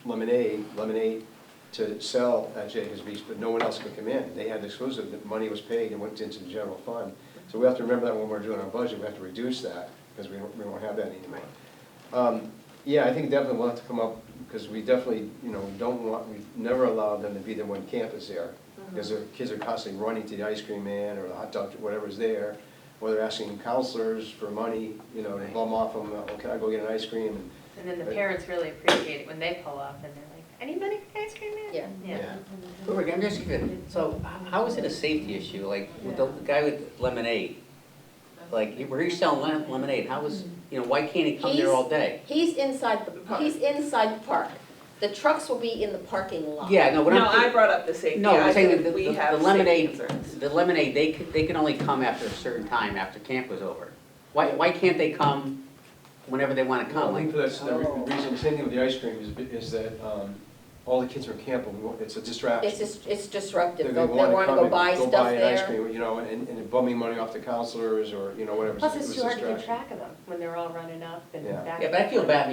lemonade to sell at Jacobs Beach, but no one else could come in. They had the exclusive, the money was paid and went into the general fund. So we have to remember that when we're doing our budget, we have to reduce that, because we won't have that anymore. Yeah, I think definitely we'll have to come up, because we definitely, we've never allowed them to be there when camp is there. Because their kids are constantly running to the ice cream man or the hot dog, whatever's there, or they're asking counselors for money, to bum off them, oh, can I go get an ice cream? And then the parents really appreciate it when they pull up and they're like, anybody for ice cream man? Yeah. Rick, I'm just curious, so how is it a safety issue, like with the guy with lemonade? Like, where he's selling lemonade, how is, why can't he come there all day? He's inside the park. The trucks will be in the parking lot. Yeah, no, but No, I'm. I brought up the safety. No, I'm I saying said that we the have lemonade, safety concerns. the lemonade, they can only come after a certain time, after camp was over. Why can't they come whenever they wanna I come? think Like, that's the reason, the same thing with the ice cream is that all the kids are camping, it's a distraction. It's disruptive. They They'll wanna want to come go and buy go stuff buy an ice there. cream, and bumming money off the counselors or, whatever. Plus, It it's was too hard to keep distraction. track of them when they're all running up and Yeah. back. yeah, but I feel bad,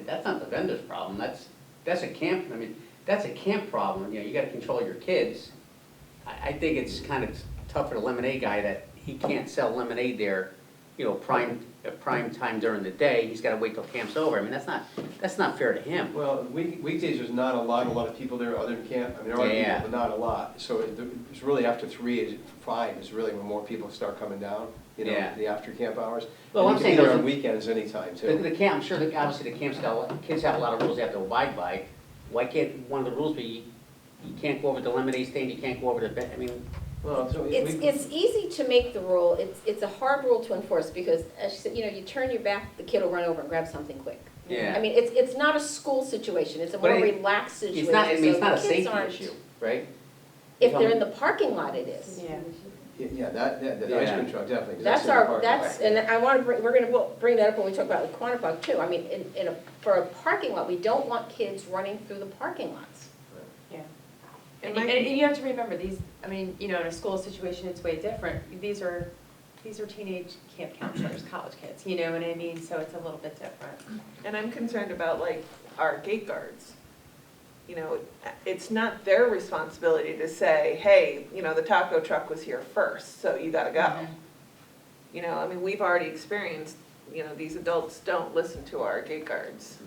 that's not the vendor's problem, that's a camp, that's a camp problem, you gotta control your kids. I think it's kind of tough for the lemonade guy that he can't sell lemonade there, prime time during the day, he's gotta wait till camp's over, that's not fair to him. Well, weekdays, there's not a lot of people there other than camp, there are Yeah. people, but not a lot. So it's really after 3, 5 is really when more people start coming down, Yeah. the after camp hours. Well, And I'm you saying can be there those- on weekends anytime too. The camp, I'm sure, obviously the camp's got, kids have a lot of rules they have to abide by. Why can't one of the rules be, you can't go over to the lemonade stand, you can't go over to the, Well, so It's easy to make the rule. It's a hard rule to enforce because, as you said, you turn your back, the kid will run over and grab something quick. yeah. I mean, it's not a school situation. It's a But more it- relaxed situation. It's not, so it's not a the kids safety aren't- issue, right? If they're in the parking lot, it is. Yeah. Yeah, the ice cream truck, definitely. 'cause That's in the our, parking lot. that's, and I want to we're going to bring that up when we talk about the corner park too. I mean, for a parking lot, we don't want kids running through the parking lots. Yeah. And And you have to remember, these, in a school situation, it's way different. These are teenage camp counselors, college kids, you know what I mean? So it's a little bit different. And I'm concerned about like our gate guards. you know, it's not their responsibility to say, hey, you know, the taco truck was here first, so you gotta go. You know, I mean, we've already experienced, you know, these adults don't listen to our gate guards.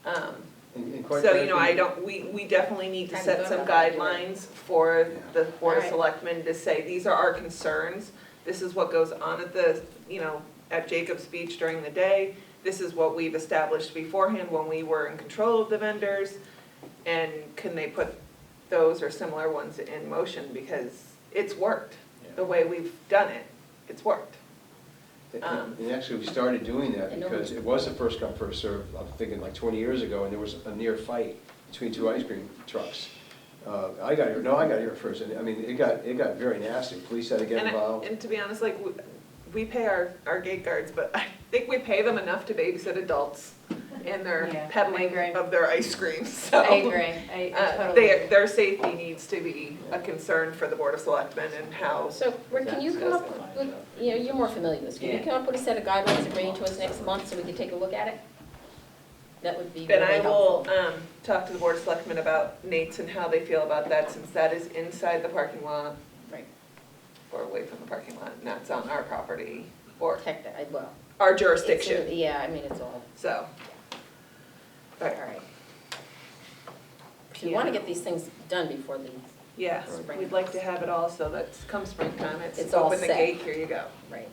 And quite So, you know, frankly- we definitely need to Kinda set thought some about that, you're guidelines for the Board of Alright. Selectmen to say, these are our concerns. This is what goes on at the, you know, at Jacob's Beach during the day. This is what we've established beforehand when we were in control of the vendors. And can they put those or similar ones in motion, because it's worked. The way we've done it, it's worked. And actually, we started doing that because it was a first come, first served, I'm thinking like 20 years ago, and there was a near fight between two ice cream trucks. I got here first, and I mean, it got very nasty, police had to get involved. And to be honest, like, we pay our gate guards, but I think we pay them enough to babysit adults and their Yeah, I peddling agree. of their ice cream, so. I agree, I totally agree. Their safety needs to be a concern for the Board of Selectmen and how. So, Rick, can you come up with, you know, you're more familiar with this, can you Yeah. come up with a set of guidelines and bring it to us next month so we can take a look at it? That would be Then really I will, helpful. talk to the Board of Selectmen about Nate's and how they feel about that, since that is inside the parking lot. Right. Or away from the parking lot, and that's on our property, or Well. our it's jurisdiction, in- Yeah, I mean, it's all, so. all right. We want to get these things done before the, Yeah, Spring. we'd like to have it all so that come springtime, It's it's all open the set. gate, here you go. right.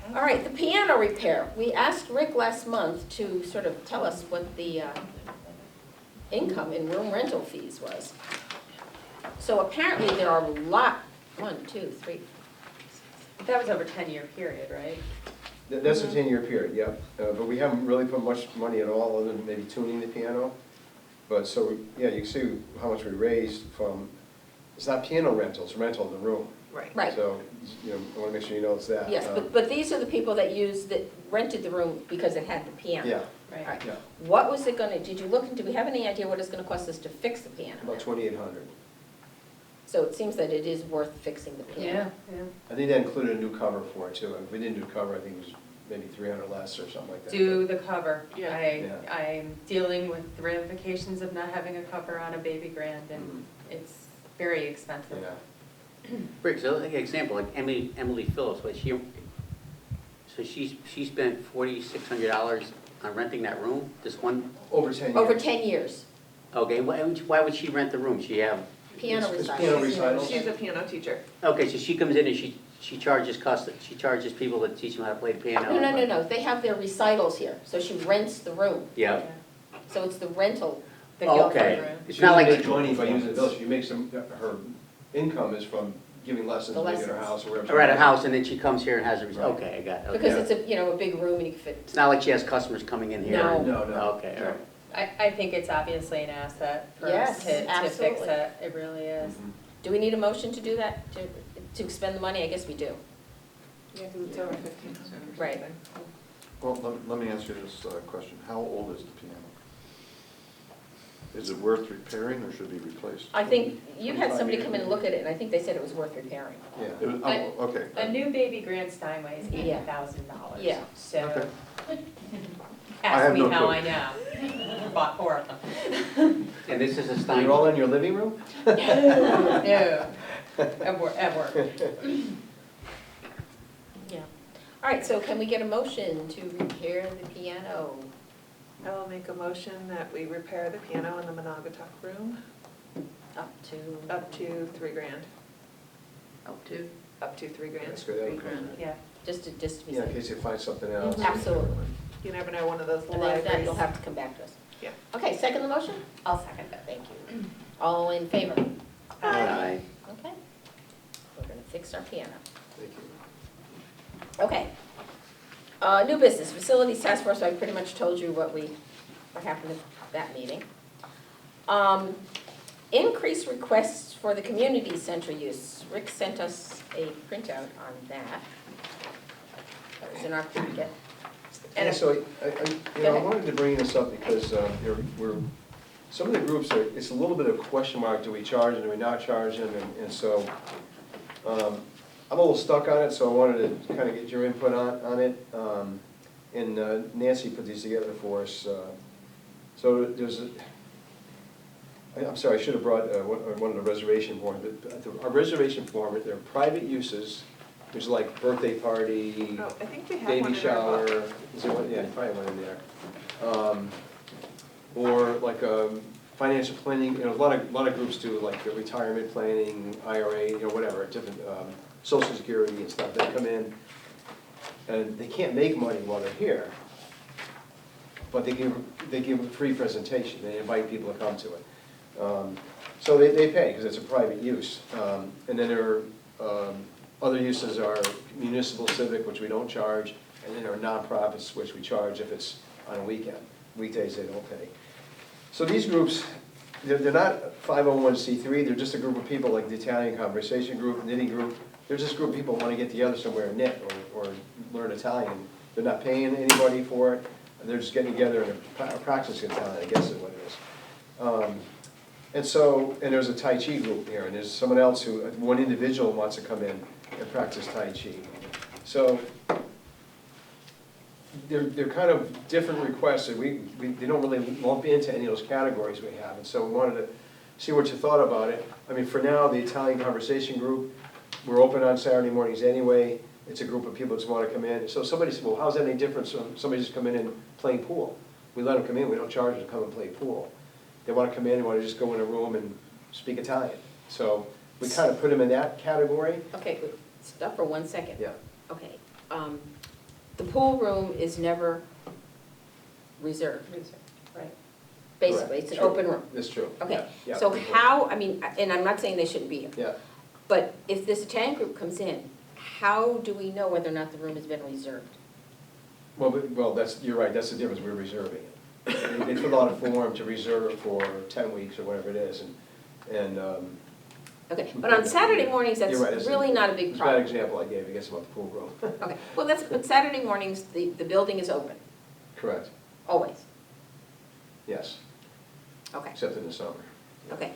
All right, the piano repair. We asked Rick last month to sort of tell us what the income in room rental fees was. So apparently there are a lot, 1, 2, 3, That was over a 10-year period, right? That's a 10-year period, yeah, but we haven't really put much money at all, other than maybe tuning the piano. But so, yeah, you can see how much we raised from, it's not piano rental, it's rental of the room. Right. right. So, you know, I want to make sure you know it's that. Yes, but these are the people that rented the room because it had the piano. Yeah, All right. yeah, What was it gonna, did you look into, do we have any idea what it's gonna cost us to fix the piano? about 2,800. So it seems that it is worth fixing the piano. Yeah. I think that included a new cover for it too. If we didn't do cover, I think it was maybe 300 less or something like that. Do the cover. Yeah. I'm dealing with the ramifications of not having a cover on a baby grand, and it's very expensive. Yeah. Rick, so like an example, like Emily Phillips, she spent $4,600 on renting that room, this one? Over 10 years. Over 10 years, Okay, why would she rent the room? She have, piano It's recital. piano recitals. She's a piano teacher. okay, so she comes in and she charges people to teach them how to play the piano? No, they have their recitals here, so she rents the room. Yeah, So it's the rental. The Oh, Guilford okay. room. It's She not doesn't like. make money by using the village. She makes some, her income is from giving lessons, The maybe at her lessons. house or wherever. Or at a house, and then she comes here and has a, Right. okay, I got it. Okay. Because it's a big room and you can fit. It's not like she has customers coming in here. No. No, no. Okay, all right. I think it's obviously an asset for Yes, us to fix absolutely. it, it really is. Mhm. Do we need a motion to do that, to expend the money? I guess we do. Yeah, because it's over 1,500 or Right. something. Well, let me ask you this question. How old is the piano? Is it worth repairing or should it be replaced? I think you had 25 somebody years. come in and look at it, and I think they said it was worth repairing. Yeah. It was- oh, okay. A new baby grand Steinway is Yeah. $80,000. Yeah. So, Okay. I ask have me no how clue. I know. Bought 4 of them. And this is a Are Stein. you all in your living room? No, at work. Yeah. All right, so can we get a motion to repair the piano? I will make a motion that we repair the piano in the Monogatuck room Up to, up to $3,000. Up to. Up to $3,000. That's good. $3,000. Yeah. just to be Yeah, in safe. case you find something else. Absolutely. You never know, one of those And then if that, libraries. you'll have to come back to us. Yeah. Okay, second the motion? I'll second that. Thank you. All in favor? Aye. Okay. We're gonna fix our piano. Thank you. Okay. New business, facilities task force, I pretty much told you what happened at that meeting. Increased requests for the community center use. Rick sent us a printout on that. That was in our packet. And And so, Go I ahead. wanted to bring this up because some of the groups, it's a little bit of a question mark, do we charge them, do we not charge them? And so, I'm a little stuck on it, so I wanted to kind of get your input on it. And Nancy put these together for us. So I'm sorry, I should have brought one of the reservation forms. Our rereservation form, they're private uses. There's like birthday party, Oh, I think we have one baby in our shower. book. Is there one? Yeah, probably one in there. Or like financial planning, a lot of groups do like retirement planning, IRA, whatever, different, social security and stuff. They come in and they can't make money while they're here, but they give a free presentation. They invite people to come to it. So they pay because it's a private use. And then there are other uses are municipal civic, which we don't charge, and then there are nonprofits, which we charge if it's on a weekend. Weekdays, they don't pay. So these groups, they're not 501c3, they're just a group of people like the Italian Conversation Group, Knitting Group. They're just a group of people who want to get together somewhere and knit or learn Italian. They're not paying anybody for it, they're just getting together and practicing Italian, I guess is what it is. And there's a Tai Chi group here, and there's someone else one individual wants to come in and practice Tai Chi. So they're kind of different requests, and they don't really lump into any of those categories we have, and so we wanted to see what you thought about it. I mean, for now, the Italian Conversation Group, we're open on Saturday mornings anyway. It's a group of people that just want to come in. So somebody said, well, how's that any different from somebody just come in and playing pool? We let them come in, we don't charge them to come and play pool. They want to come in, they want to just go in a room and speak Italian. So we kind of put them in that category. Okay, but stop for 1 second. Yeah. Okay, the pool room is never reserved, Right. basically, Correct. it's an True. open room. That's true. Okay, Yeah. so how, I mean, and I'm not saying they shouldn't be here, Yeah. but if this Italian group comes in, how do we know whether or not the room has been reserved? Well, you're right, that's the difference, we're reserving it. They fill out a form to reserve it for 10 weeks or whatever it is, and Okay, but on Saturday mornings, that's You're right, really not a big it's a bad problem. example I gave, I guess, about the pool room. Okay, well, but Saturday mornings, the building is open, Correct, always, yes, okay, except in the summer. okay.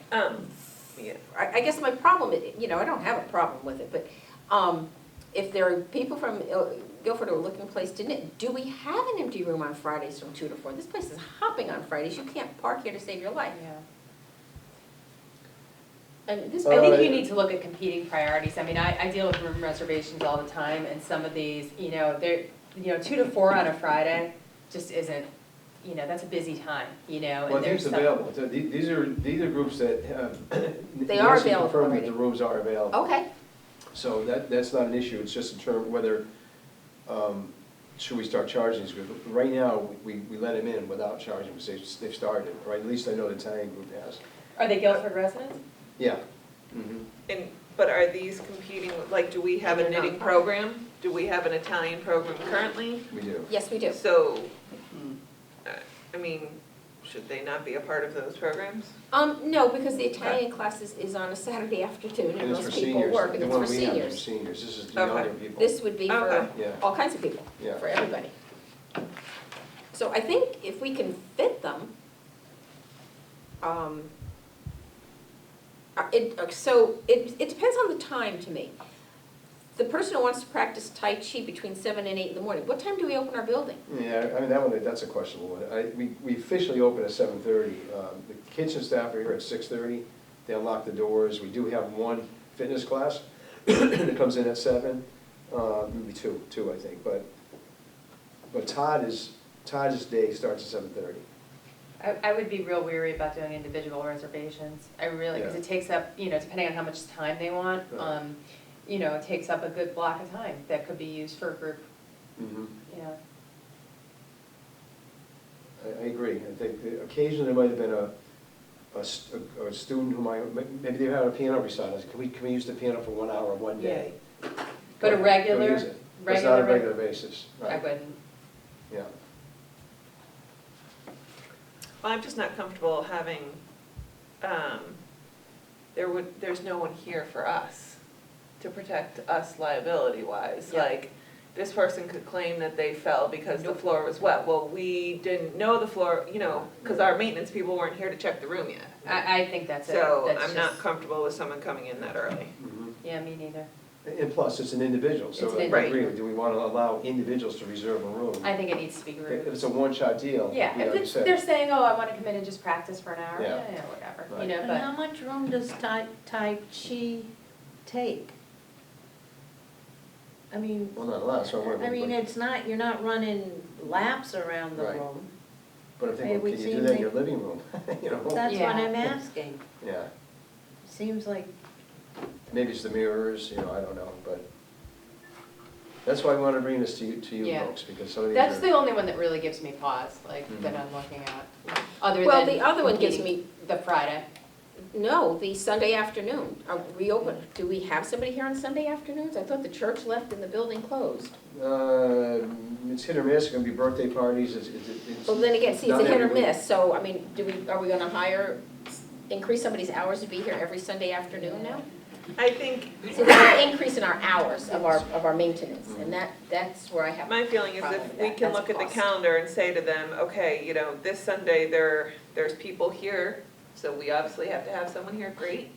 Yeah. I guess my problem, I don't have a problem with it, but if there are people from Guilford who are looking a place to knit, do we have an empty room on Fridays from 2 to 4? This place is hopping on Fridays, you can't park here to save your life. Yeah. And this, I think you need to look at competing priorities. I mean, I deal with room reservations all the time, and some of these, they're, 2 to 4 on a Friday just isn't, that's a busy time, Well, and I think there's it's some. available. These are groups that have. They are Nancy available confirmed that already. the rooms are available. okay, So that's not an issue, it's just in terms of whether, should we start charging these groups? Right now, we let them in without charging, because they've started, right? At least I know the Italian group has. Are they Guilford residents? Yeah. Mhm. But are these competing, like, do we have a They're not. knitting program? Do we have an Italian program currently? We do. yes, we do. So, I mean, should they not be a part of those programs? No, because the Italian class is on a Saturday afternoon, and And it's for most people seniors. work, and The it's one for we have is for seniors. seniors, this is the Okay. younger people. This would be for Okay. Yeah. all kinds of people, Yeah. for everybody. So I think if we can fit them, it depends on the time to me. The person who wants to practice Tai Chi between 7 and 8 in the morning, what time do we open our building? Yeah, I mean, that's a questionable one. We officially open at 7:30. The kitchen staff are here at 6:30. They unlock the doors. We do have one fitness class that comes in at 7, maybe two, I think. But Todd's day starts at 7:30. I would be real weary about doing individual reservations. I really, because Yeah. it takes up, depending on how much time they want, Right. it takes up a good block of time that could be used for a group, Mhm. I agree. I think that occasionally there might have been a student who maybe they had a piano recital. Can we use the piano for 1 hour one day? But a Go regular, use it. But it's not a regular, regular basis. I Right. wouldn't. Yeah. Well, I'm just not comfortable having, there's no one here for us to protect us liability-wise. Yeah. Like, this person could claim that they fell because the floor was wet. Well, we didn't know the floor, because our maintenance people weren't here to check the room yet. I think that's it. So That's I'm not just- comfortable with someone coming in that early. Mhm. Yeah, me neither. And plus, it's an individual, It's so an I agree, individual. do we want to allow individuals to reserve a room? I think it needs to be If group. it's a one-shot deal, Yeah, you know, if you it's, said. they're saying, oh, I wanna come in and just practice for an hour, Yeah. yeah, whatever, Right. you know, And how but, much room does Tai Chi take? I mean, Well, not a lot, so I mean, it's not, you're not running laps around the Right. room. but I'm it thinking, would can you do seem that in like- your living room? You know, That's what Yeah. I'm asking. yeah, Seems like, maybe it's the mirrors, you know, I don't know, but that's why I want to bring this to you Yeah. folks, because some of these that's are. the only one that really gives me pause, like, that Mhm. I'm looking at, other than. Well, the other one gives competing. me, The Friday. no, the Sunday afternoon. Are we open? Do we have somebody here on Sunday afternoons? I thought the church left and the building closed. It's hit or miss, it's gonna be birthday parties, it's. Well, then again, see, it's a not hit or every week. miss, so, I mean, are we gonna increase somebody's hours to be here every Sunday afternoon now? I think, So there's an increase in our hours of our maintenance, and that's where I have. my feeling is Problem if with we that. can That's a look at the cost. calendar and say to them, okay, you know, this Sunday there's people here, so we obviously have to have someone here, great.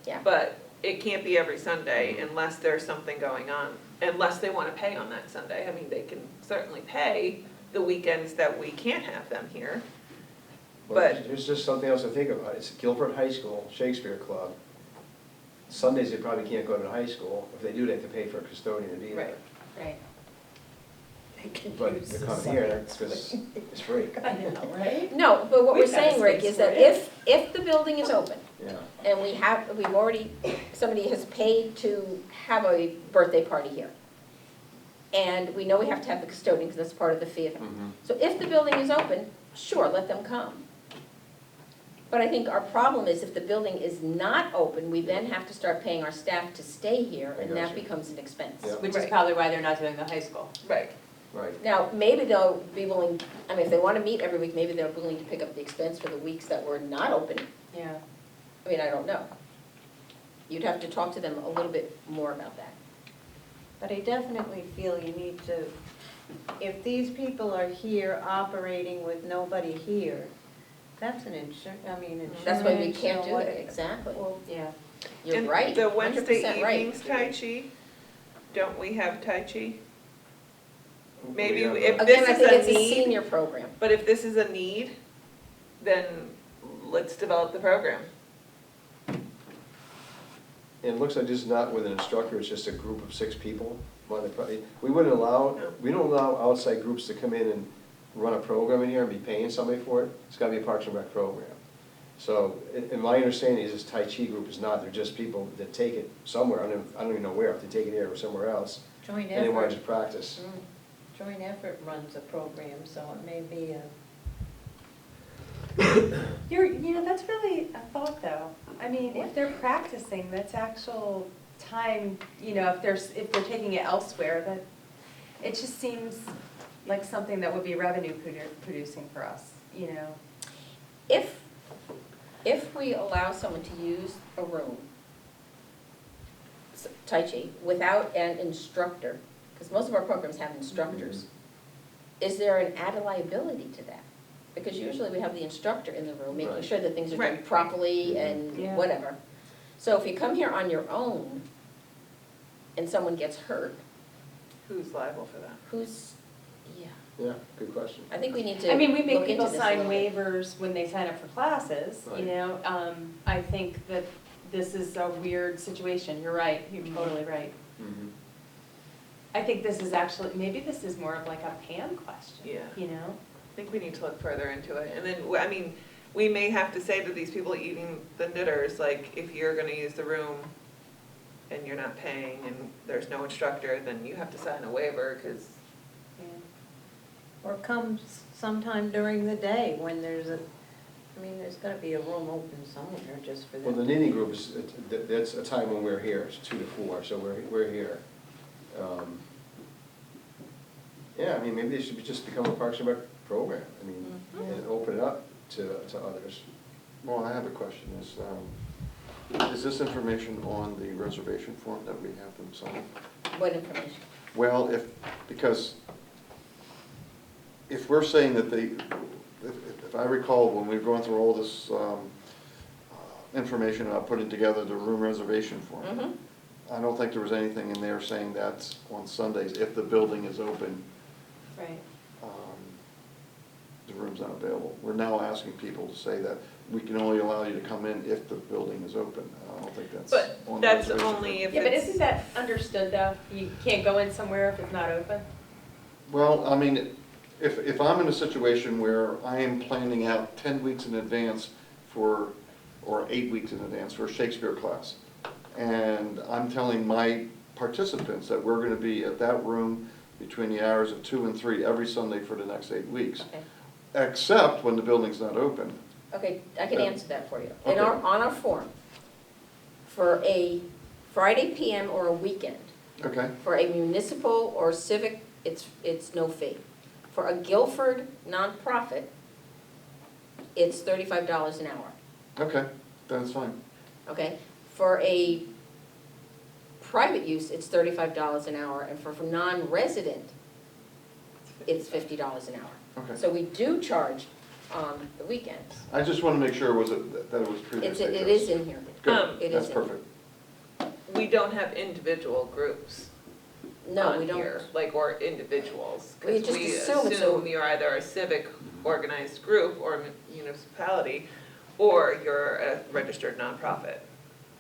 Yeah. But it can't be every Sunday unless there's something going on, unless they wanna pay on that Sunday. I mean, they can certainly pay the weekends that we can't have them here. Well, But- there's just something else to think about, it's Guilford High School Shakespeare Club. Sundays, they probably can't go to the high school, if they do, they have to pay for a custodian to be there. Right. they can But use they the come here, Sundays. because it's free, I know, right? No, but what we're We've got a saying, Rick, space is that for you. if the building is open, yeah. and we've already, somebody has paid to have a birthday party here, and we know we have to have the custodian, because that's part of the fee. Mhm. So if the building is open, sure, let them come. But I think our problem is if the building is not open, we then have to start paying our staff to stay here, I and that gotcha. becomes an expense. Yeah. Which is Right. probably why they're not doing the high school. Right. Right, Now, maybe they'll be willing, I mean, if they want to meet every week, maybe they're willing to pick up the expense for the weeks that we're not open. Yeah. I mean, I don't know. You'd have to talk to them a little bit more about that. But I definitely feel you need to, if these people are here operating with nobody here, that's an insurance. That's why we can't or do what- it, exactly. Well, Yeah. You're And right, the 100% Wednesday right. evenings Tai Chi, don't we have Tai Chi? Maybe We have if a- Again, this I is think a it's a need, senior program. but if this is a need, then let's develop the program. And it looks like this is not with an instructor, it's just a group of 6 people. We wouldn't allow, we don't allow outside groups to come in and run a program in here and be paying somebody for it. It's gotta be a Parks and Rec program. So, and my understanding is this Tai Chi group is not, they're just people that take it somewhere, I don't even know where, if they take it here or somewhere else, Joint and they wanna effort, just practice. joint effort runs a program, so it may be a. That's really a thought though. I mean, if they're practicing, that's actual time, if they're taking it elsewhere, that, it just seems like something that would be revenue producing for us, If we allow someone to use a room, Tai Chi, without an instructor, because most of our programs have instructors, is there an added liability to that? Because usually we have the instructor in the room, making Right. sure that things are done Right. properly and Yeah. whatever. So if you come here on your own and someone gets hurt, Who's liable for that? who's, yeah, Yeah, good question. I think we need to I mean, we look make into people this a sign little bit. waivers when they sign up for classes, Right. I think that this is a weird situation, you're right, you're totally right. Mhm. I think this is actually, maybe this is more of like a Pam question, Yeah. I think we need to look further into it. And then, I mean, we may have to say to these people eating the knitters, like, if you're gonna use the room and you're not paying and there's no instructor, then you have to sign a waiver, because, Or come sometime during the day when there's there's gotta be a room open somewhere just for Well, the them. knitting group is, that's a time when we're here, it's 2 to 4, so we're here. Yeah, I mean, maybe they should just become a Parks and Rec program, I mean, and open it up to others. Well, I have a question, is this information on the reservation form that we have them sign? What information? Well, because if we're saying that if I recall, when we were going through all this information about putting together the room reservation form, Mhm. I don't think there was anything in there saying that's on Sundays, if the building is open, Right. the room's not available. We're now asking people to say that we can only allow you to come in if the building is open. I don't think that's But on the that's reservation. only if Yeah, but it's. isn't that understood though? You can't go in somewhere if it's not open? Well, I mean, if I'm in a situation where I am planning out 10 weeks in advance or 8 weeks in advance for a Shakespeare class, and I'm telling my participants that we're gonna be at that room between the hours of 2 and 3 every Sunday for the next 8 weeks, Okay. except when the building's not open. Okay, I can Yeah. answer that for you. Okay. On our form, for a Friday PM or a weekend, Okay, for a municipal or civic, it's no fee. For a Guilford nonprofit, it's $35 an hour, okay, that's fine. okay? For a private use, it's $35 an hour, and for non-resident, it's $50 an hour. Okay. So we do charge on the weekends. I just want to make sure that it was It's, previously it addressed. is in here. Good, It that's is in here. perfect. We don't have individual groups No, we on don't. here, like, or individuals. We Because just we assume it's assume you're either a civic organized group or municipality, or you're a registered nonprofit,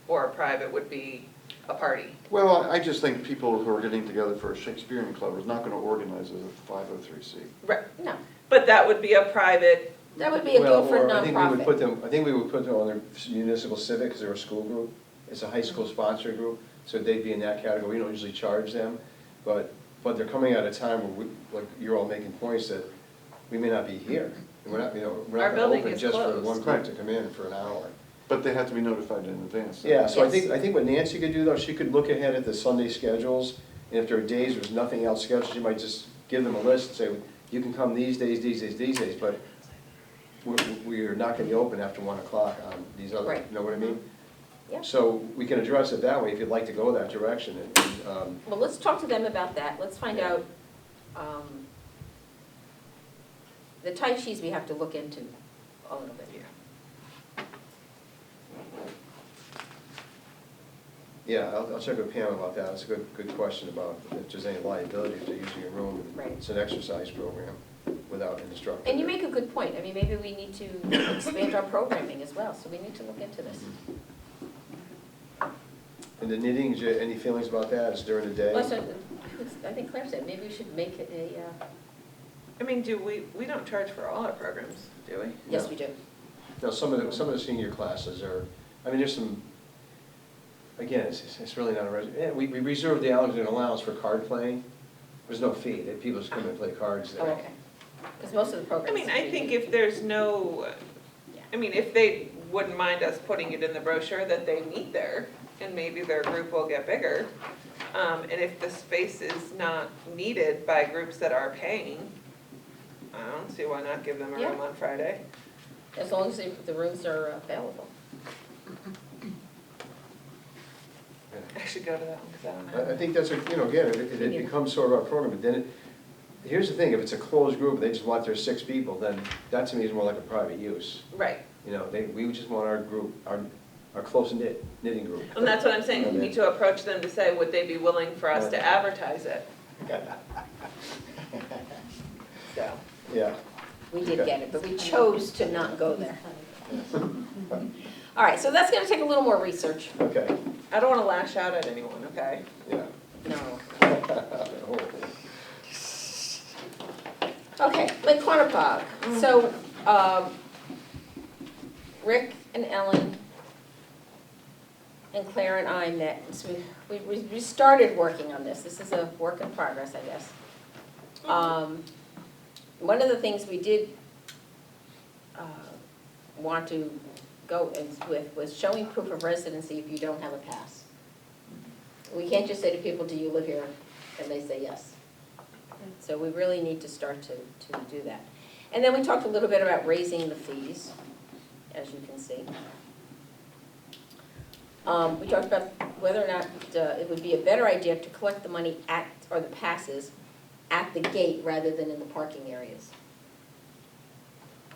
or a private would be a party. Well, I just think people who are getting together for a Shakespearean club is not going to organize as a 503C. Right, No, but that would be a private, that would be a Well, Guilford or I think we would put nonprofit. them, I think we would put them on their municipal civic, because they're a school group. It's a high school sponsored group, so they'd be in that category. We don't usually charge them, but they're coming at a time where we, like, you're all making points that we may not be here. And we're not, we're Our not gonna building open is just for closed. one group to come in for an hour. But they have to be notified in advance. Yeah, so Yes. I think what Nancy could do though, she could look ahead at the Sunday schedules, and if there are days there's nothing else scheduled, she might just give them a list and say, you can come these days, but we're not gonna be open after 1 o'clock on these other, Right. you know what I mean? Yeah. So we can address it that way if you'd like to go that direction, and, Well, let's talk to them about that. Let's find Yeah. out, the type sheets we have to look into a little bit. yeah, I'll check with Pam about that. It's a good question about if there's any liability if they're using a room. Right. It's an exercise program without an instructor. And you make a good point. I mean, maybe we need to expand our programming as well, so we need to look into this. And the knitting, is there any feelings about that? It's during the day? Plus, I think Claire said, maybe we should make it I mean, we don't charge for all our programs, do we? yes, No. we do. No, some of the senior classes are, I mean, there's some, again, it's really not a, yeah, we reserve the hours and allowance for card playing. There's no fee, people just come and play cards there. Oh, okay. Because most of the I programs. mean, I think if there's no, I mean, if they wouldn't mind us putting it in the brochure that they meet there, and maybe their group will get bigger. And if the space is not needed by groups that are paying, I don't see why not give them a room Yeah. on Friday. As long as the rooms are available. I should go to that one, because I don't know. I think that's, again, it becomes sort of our program, but then here's the thing, if it's a closed group, they just want their 6 people, then that to me is more like a private use. Right, We just want our group, our close knitting group. and that's what I'm saying, we need to approach them to say, would they be willing for us to advertise it? So, Yeah. We did get it, but we chose to not go there. All right, so that's gonna take a little more research. Okay, I don't wanna lash out at anyone, okay? yeah. No. Okay, Lake Quanapug. So, Rick and Ellen and Claire and I met, so we started working on this. This is a work in progress, I guess. One of the things we did want to go with was showing proof of residency if you don't have a pass. We can't just say to people, do you live here? And they say yes. So we really need to start to do that. And then we talked a little bit about raising the fees, as you can see. We talked about whether or not it would be a better idea to collect the money or the passes at the gate rather than in the parking areas.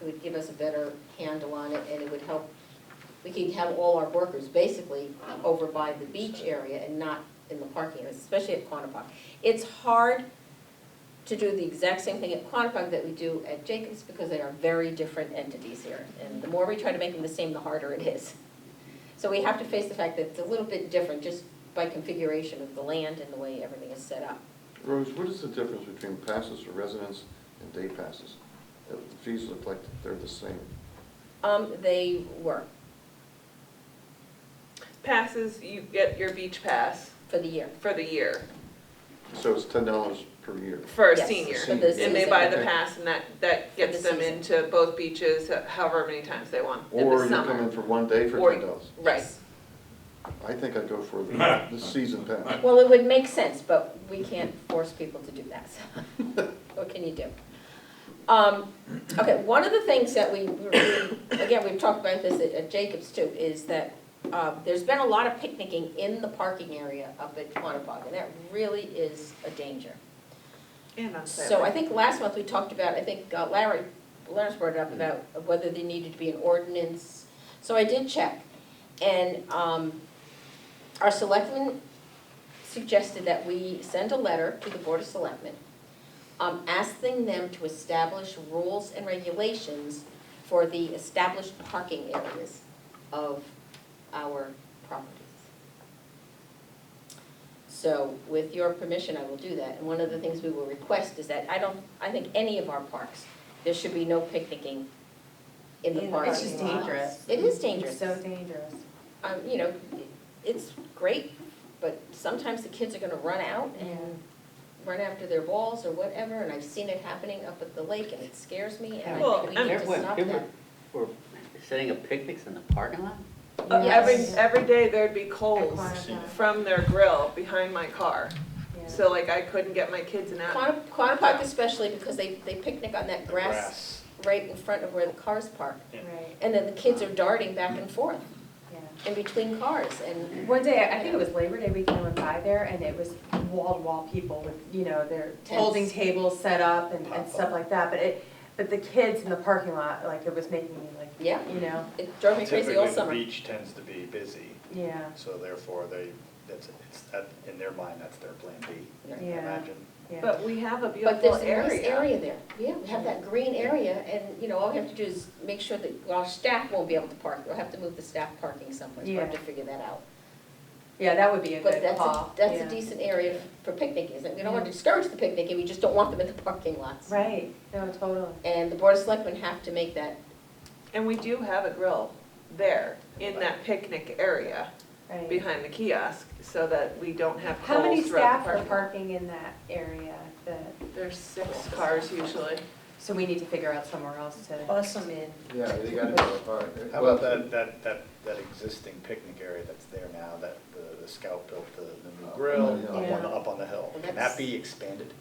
It would give us a better handle on it, and it would help we could have all our workers basically over by the beach area and not in the parking areas, especially at Quantipoc. It's hard to do the exact same thing at Quantipoc that we do at Jacobs because they are very different entities here. And the more we try to make them the same, the harder it is. So we have to face the fact that it's a little bit different just by configuration of the land and the way everything is set up. Rose, what is the difference between passes for residents and day passes? The fees look like they're the same. They were Passes, you get your beach pass for the year. for the year, So it's $10 per year. for a Yes, senior. for the And they season. buy the Okay. pass and that gets the them season. into both beaches however many times they want in Or the you come summer. in for one day for Or- $10. Right. I think I'd go for the season pass. Well, it would make sense, but we can't force people to do that, so what can you do? Okay, one of the things that again, we've talked about this at Jacobs too, is that there's been a lot of picnicking in the parking area up at Quantipoc, and that really is a danger. And on So I think last month we talked about, I think Larry brought it up about whether there needed to be an ordinance. So I did check, and our selectmen suggested that we send a letter to the Board of Selectmen asking them to establish rules and regulations for the established parking areas of our properties. So with your permission, I will do that. And one of the things we will request is that I think any of our parks, there should be no picnicking in the parking It's just lots. dangerous. It is dangerous. It's so dangerous. You know, it's great, but sometimes the kids are gonna run out and run after their balls or whatever, and I've seen it happening up at the lake, and it scares me, and Well, I think we need to stop that. We're setting up picnics in the parking lot? Yes. Every day there'd be coals Quantipoc. from their grill behind my car. Yeah. So like I couldn't get my kids in out. Quantipoc especially, because they picnic on that grass right in front of where the cars park. Right, And then the kids are darting back and forth yeah. in between cars, and One day, I think it was Labor Day weekend, I went by there, and it was wall-to-wall people with, you know, their Tents. holding tables set up and stuff like that, but the kids in the parking lot, like, it was making me like, yeah, you know, it drove me crazy all Typically, summer. the beach tends to be busy, yeah, so therefore in their mind, that's their plan B, I Yeah. imagine. yeah. But we have a But beautiful there's a nice area. area there, yeah, we have that green area, and, you know, all we have to do is make sure that, well, our staff won't be able to park, we'll have to move the staff parking someplace, we'll have to Yeah. figure that out. Yeah, that would be a But good call. that's yeah. a decent area for picnicking, isn't it? We don't want to Yeah. discourage the picnicking, we just don't want them in the parking lots. Right, no, totally. And the Board of Selectmen have to make that, And we do have a grill there in that picnic area Right. behind the kiosk so that we don't have How many coals throughout staff the are parking lot. parking in that area that, There's 6 cars usually. so we need to figure out somewhere else to. Awesome in. Yeah, they gotta do it, all right. How about that existing picnic area that's there now, that the Scout built the new grill Yeah. up on the hill? And Can that's- that be expanded?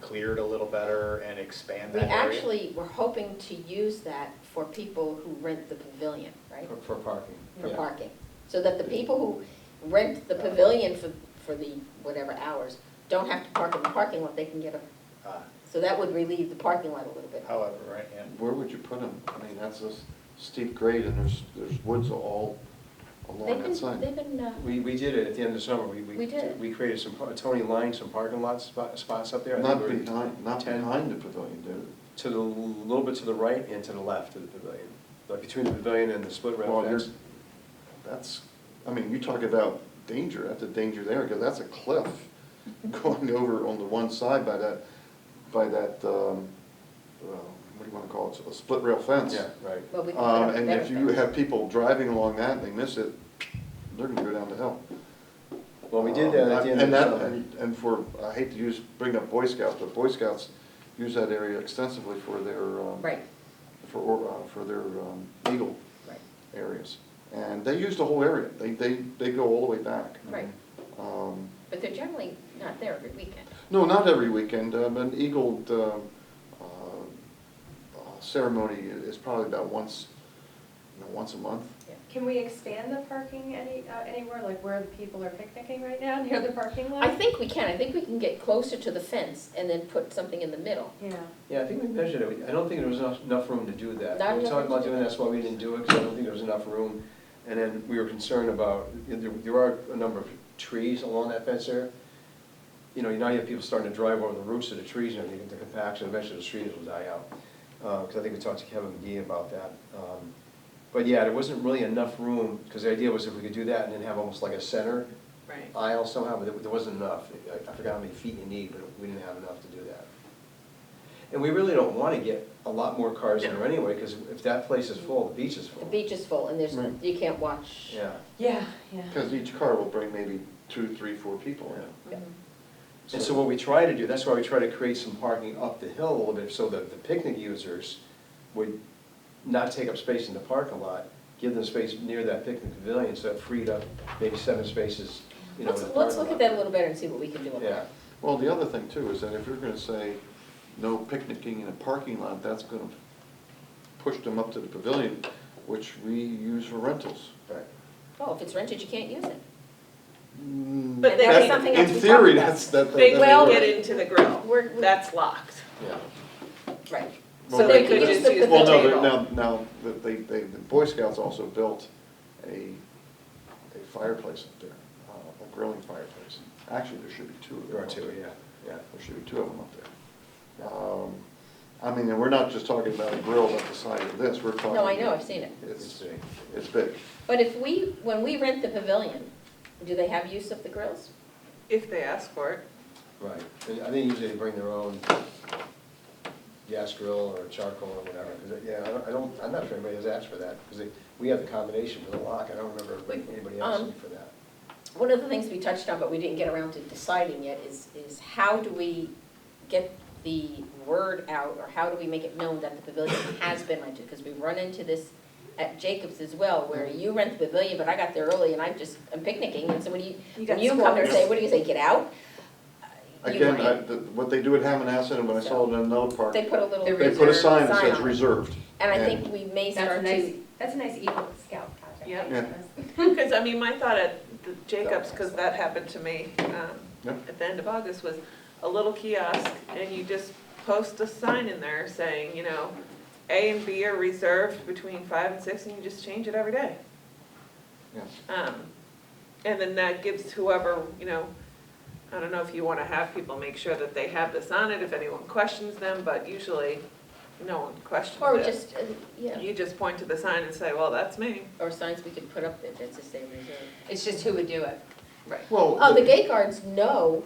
Cleared a little better and expand we that area? actually were hoping to use that for people who rent the pavilion, right? For parking. For yeah. parking. So that the people who rent the pavilion for the whatever hours don't have to park in the parking lot, they can get a, Ah, so that would relieve the parking lot a little bit. However, right, yeah. Where would you put them? I mean, that's a steep grade and there's woods all along that side. They've been, We did it at the end of summer, We did. we created Tony lined some parking lot spots up there. I Not think we're not 10. behind the pavilion, dude. To the, little bit to the right and to the left of the pavilion, like between the pavilion and the split rail Well, fence. That's, I mean, you talk about danger, that's a danger there, because that's a cliff going over on the one side by that, what do you wanna call it, a split rail fence. Yeah, right. well, we can put up a And better if you fence. have people driving along that and they miss it, they're gonna go down the hill. Well, we did that at the end of And the that, summer. and for, I hate to bring up Boy Scouts, but Boy Scouts use that area extensively for their, Right, for their Eagle right, areas. And they use the whole area, they go all the way back. right. Um, But they're generally not there every weekend. No, not every weekend, an Eagle ceremony is probably about once a month. Yeah. Can we expand the parking anywhere, like where the people are picnicking right now, near the parking lot? I think we can, I think we can get closer to the fence and then put something in the middle. Yeah. Yeah, I think we measured it, I don't think there was enough room to do that. Not We enough talked room about to do doing, that's why we didn't do it, because I don't think there was enough room. And then we were concerned about, there are a number of trees along that fence there. You know, now you have people starting to drive over the roots of the trees, and you get the compaction, eventually the trees will die out. Because I think we talked to Kevin McGee about that. But yeah, there wasn't really enough room, because the idea was if we could do that and then have almost like a center Right. aisle somehow, but there wasn't enough. I forgot how many feet you need, but we didn't have enough to do that. And we really don't want to get a lot more cars in there anyway, because if that place is full, the beach is The full. beach is full and there's, Right. you can't watch. Yeah. Yeah, yeah. Because each car will bring maybe 2, 3, 4 people in. And so what we try to do, that's why we try to create some parking up the hill a little bit, so that the picnic users would not take up space in the parking lot, give them space near that picnic pavilion, so that freed up maybe 7 spaces, you know, in the Let's parking look at lot. that a little better and see what we can do about Yeah, that. Well, the other thing too is that if you're gonna say no picnicking in a parking lot, that's gonna push them up to the pavilion, which we use for rentals. right. Oh, if it's rented, you can't use it. But they That's can- something else In we theory, talked about. that's, that. They that- will that- get into the grill, We're- that's locked. Yeah. Right. Well, So they they could could use the Well, no, pavilion. now, the Boy Scouts also built a fireplace up there, a grilling fireplace. Actually, there should be 2 of them. There are up 2, there. yeah. There should be 2 of them up there. I mean, and we're not just talking about a grill at the side of this, we're talking. No, I know, I've seen it. It's big. It's big. But when we rent the pavilion, do they have use of the grills? If they ask for it. Right, and I think usually they bring their own gas grill or charcoal or whatever, 'cause, yeah, I'm not sure anybody has asked for that, because we have the combination for the lock, I don't remember anybody asking for that. One of the things we touched on, but we didn't get around to deciding yet, is how do we get the word out, or how do we make it known that the pavilion has been rented? Because we run into this at Jacobs as well, where you rent the pavilion, but I got there early and I'm picnicking, and so when You got you come there and say, squatters. what do you say, get out? You Again, might- what they do at Hammonasset, and when I saw it in another park, They put a little. They they put a sign that says on it. reserved. And I think we may That's a start nice, to, that's a nice Eagle Scout project. Yep. Yeah. Because, I mean, my thought at the Jacobs, because that happened to me Yep. at the end of August, was a little kiosk, and you just post a sign in there saying, you know, A and B are reserved between 5 and 6, and you just change it every day. Yeah. And then that gives whoever, you know, I don't know if you want to have people make sure that they have this on it, if anyone questions them, but usually no one questions it. or just, yeah, You just point to the sign and say, well, that's me. or signs we could put up there that just say reserved. It's just who would do it. Right. Well, Oh, the gate guards know,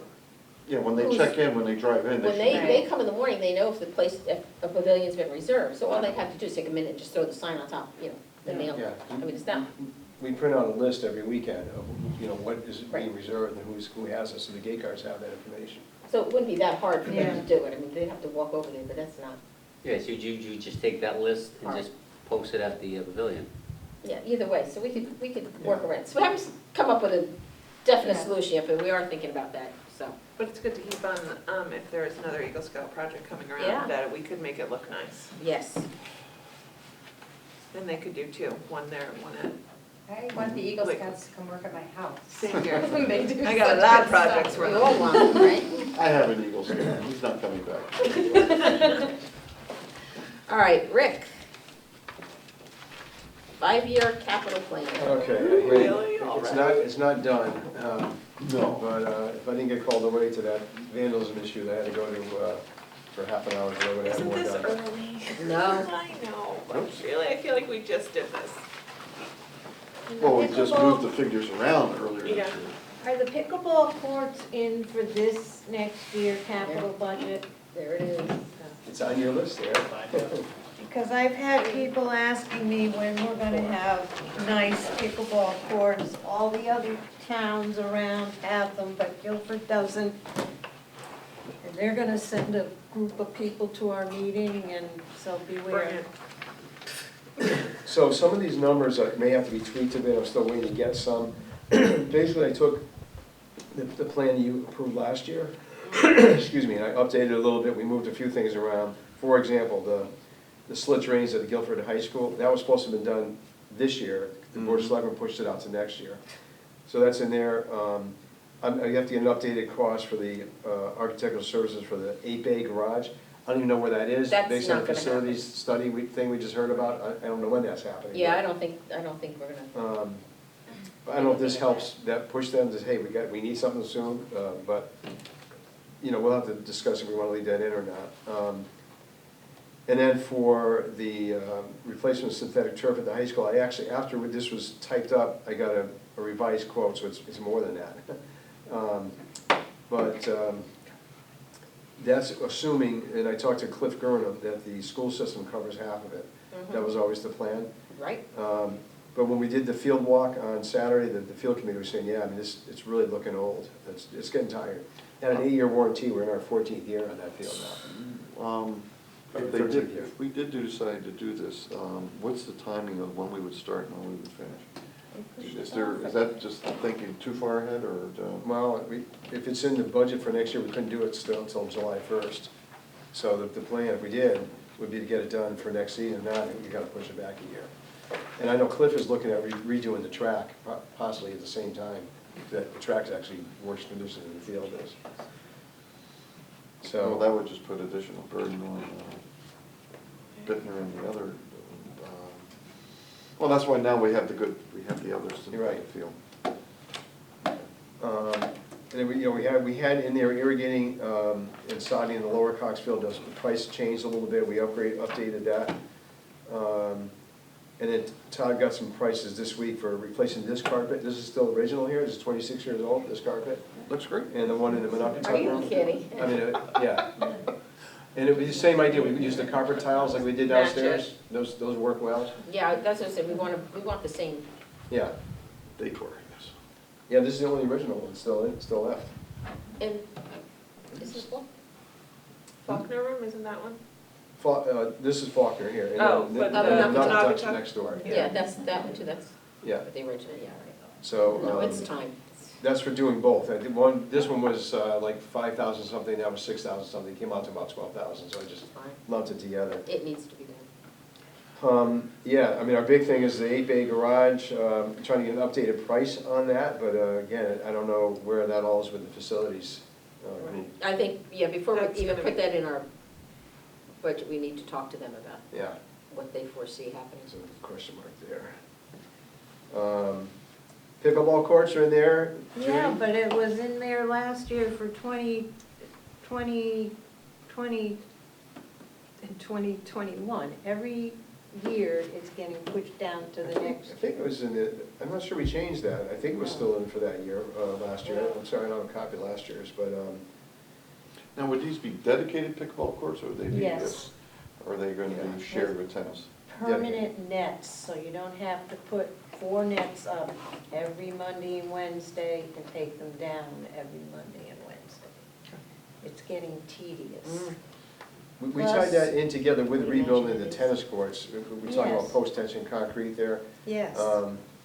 yeah, when they who's- check in, when they drive in, when they should. they come in the morning, they know if if a pavilion's been reserved, so all they have to do is take a minute and just throw the sign on top, you know, then they'll, Yeah. I mean, it's not, We print out a list every weekend of, you know, what is Right. being reserved and who has it, so the gate guards have that information. so it wouldn't be that hard for them Yeah. to do it, I mean, they'd have to walk over there, but that's not, Yeah, so you just take that list and just post it at the pavilion. yeah, either way, so we could work around, so we haven't come up with a definite Yeah. solution yet, but we are thinking about that, so. But it's good to keep on, if there is another Eagle Scout project coming Yeah. around, that we could make it look nice. Yes. And they could do 2, one there and one at. I want the Eagle Scouts to come work at my house. Same here. They do I got a such lot of good projects stuff. for We them. all want them, right? I have an Eagle Scout, he's not coming back. All right, Rick. 5-year capital plan. Okay. Really? It's not done, No. but if I didn't get called away to that vandalism issue, I had to go to, for half an hour, to go to have Isn't more this done. early? No. I know, but really, I feel like we just did this. Well, we just moved the figures around earlier this Yeah. year. Are the pickleball courts in for this next year capital budget? There it is. It's on your list there. Because I've had people asking me when we're gonna have nice pickleball courts. All the other towns around have them, but Guilford doesn't. And they're gonna send a group of people to our meeting, and so beware. So some of these numbers may have to be tweaked a bit, I'm still waiting to get some. Basically, I took the plan you approved last year, excuse me, and I updated it a little bit, we moved a few things around. For example, the slit drains at the Guilford High School, that was supposed to have been done this year, The Board of Selectmen pushed it out to next year. So that's in there. I have to get an updated cost for the architectural services for the 8-bay garage. I don't even know where that is. That's Based on not the gonna facilities study thing we just heard about. I don't know when that's happening. Yeah, but, I don't think we're gonna, I don't know if this helps that push them to, hey, we need something soon, but, you know, we'll have to discuss if we wanna leave that in or not. And then for the replacement of synthetic turf at the high school, I actually, after this was typed up, I got a revised quote, so it's more than that. But that's assuming, and I talked to Cliff Gurnham, that the school system covers half of it. That was always the plan. right? But when we did the field walk on Saturday, the field committee was saying, yeah, I mean, it's really looking old. It's getting tired. And an 8-year warranty, we're in our 14th year on that field now. If we did decide to do this, what's the timing of when we would start and when we would finish? Is that just thinking too far ahead, or? Well, if it's in the budget for next year, we couldn't do it still until July 1st. So the plan, if we did, would be to get it done for next season. Now, we gotta push it back a year. And I know Cliff is looking at redoing the track, possibly at the same time. That the track's actually worse condition than the field is. Well, that So, would just put additional burden on Bittner and the other. Well, that's why now we have the others to You're right. field. and then we had in there irrigating and sodding in the lower Cox field. The price changed a little bit. We updated that. And then Todd got some prices this week for replacing this carpet. This is still original here. This is 26 years old, this carpet. Looks great. And the one in the Monopoly Are you room. kidding? I mean, yeah. And it was the same idea. We used the carpet tiles like we did Match downstairs. Those work well. Yeah, that's what I said, we want the same, Yeah. Decor, yes. Yeah, this is the only original one still left. and this is one? Faulkner room, isn't that one? This is Faulkner here. And Oh, then but the Duck's Naugatuck? next door. Yeah, that's, that one too, that's Yeah, the original, yeah, right. so. No, it's time. That's for doing both. I did this one was like 5,000 something, that was 6,000 something, it came out to about 12,000, so I just Fine. lumped it together. It needs to be done. Yeah, I mean, our big thing is the 8-bay garage, trying to get an updated price on that, but again, I don't know where that all is with the facilities. I think, yeah, before That's we even gonna put that in our budget, we need to talk to them about Yeah, what they foresee happening. so a question mark there. Pickleball courts are in there. Yeah, Judy? but it was in there last year for 2021. Every year it's getting pushed down to the I next. think it was in the, I'm not sure we changed that. I think it was still in for that year, last year. I'm sorry, I don't have a copy of last year's, but, Now, would these be dedicated pickleball courts, or would they be? Yes. Or are they going to Yeah. be shared with tennis? Permanent nets, so you don't have to put 4 nets up every Monday and Wednesday and take them down every Monday and Wednesday. It's getting tedious. we tied that in together with Plus- rebuilding the tennis courts. We talked about Yes. post-tension concrete there. Yes.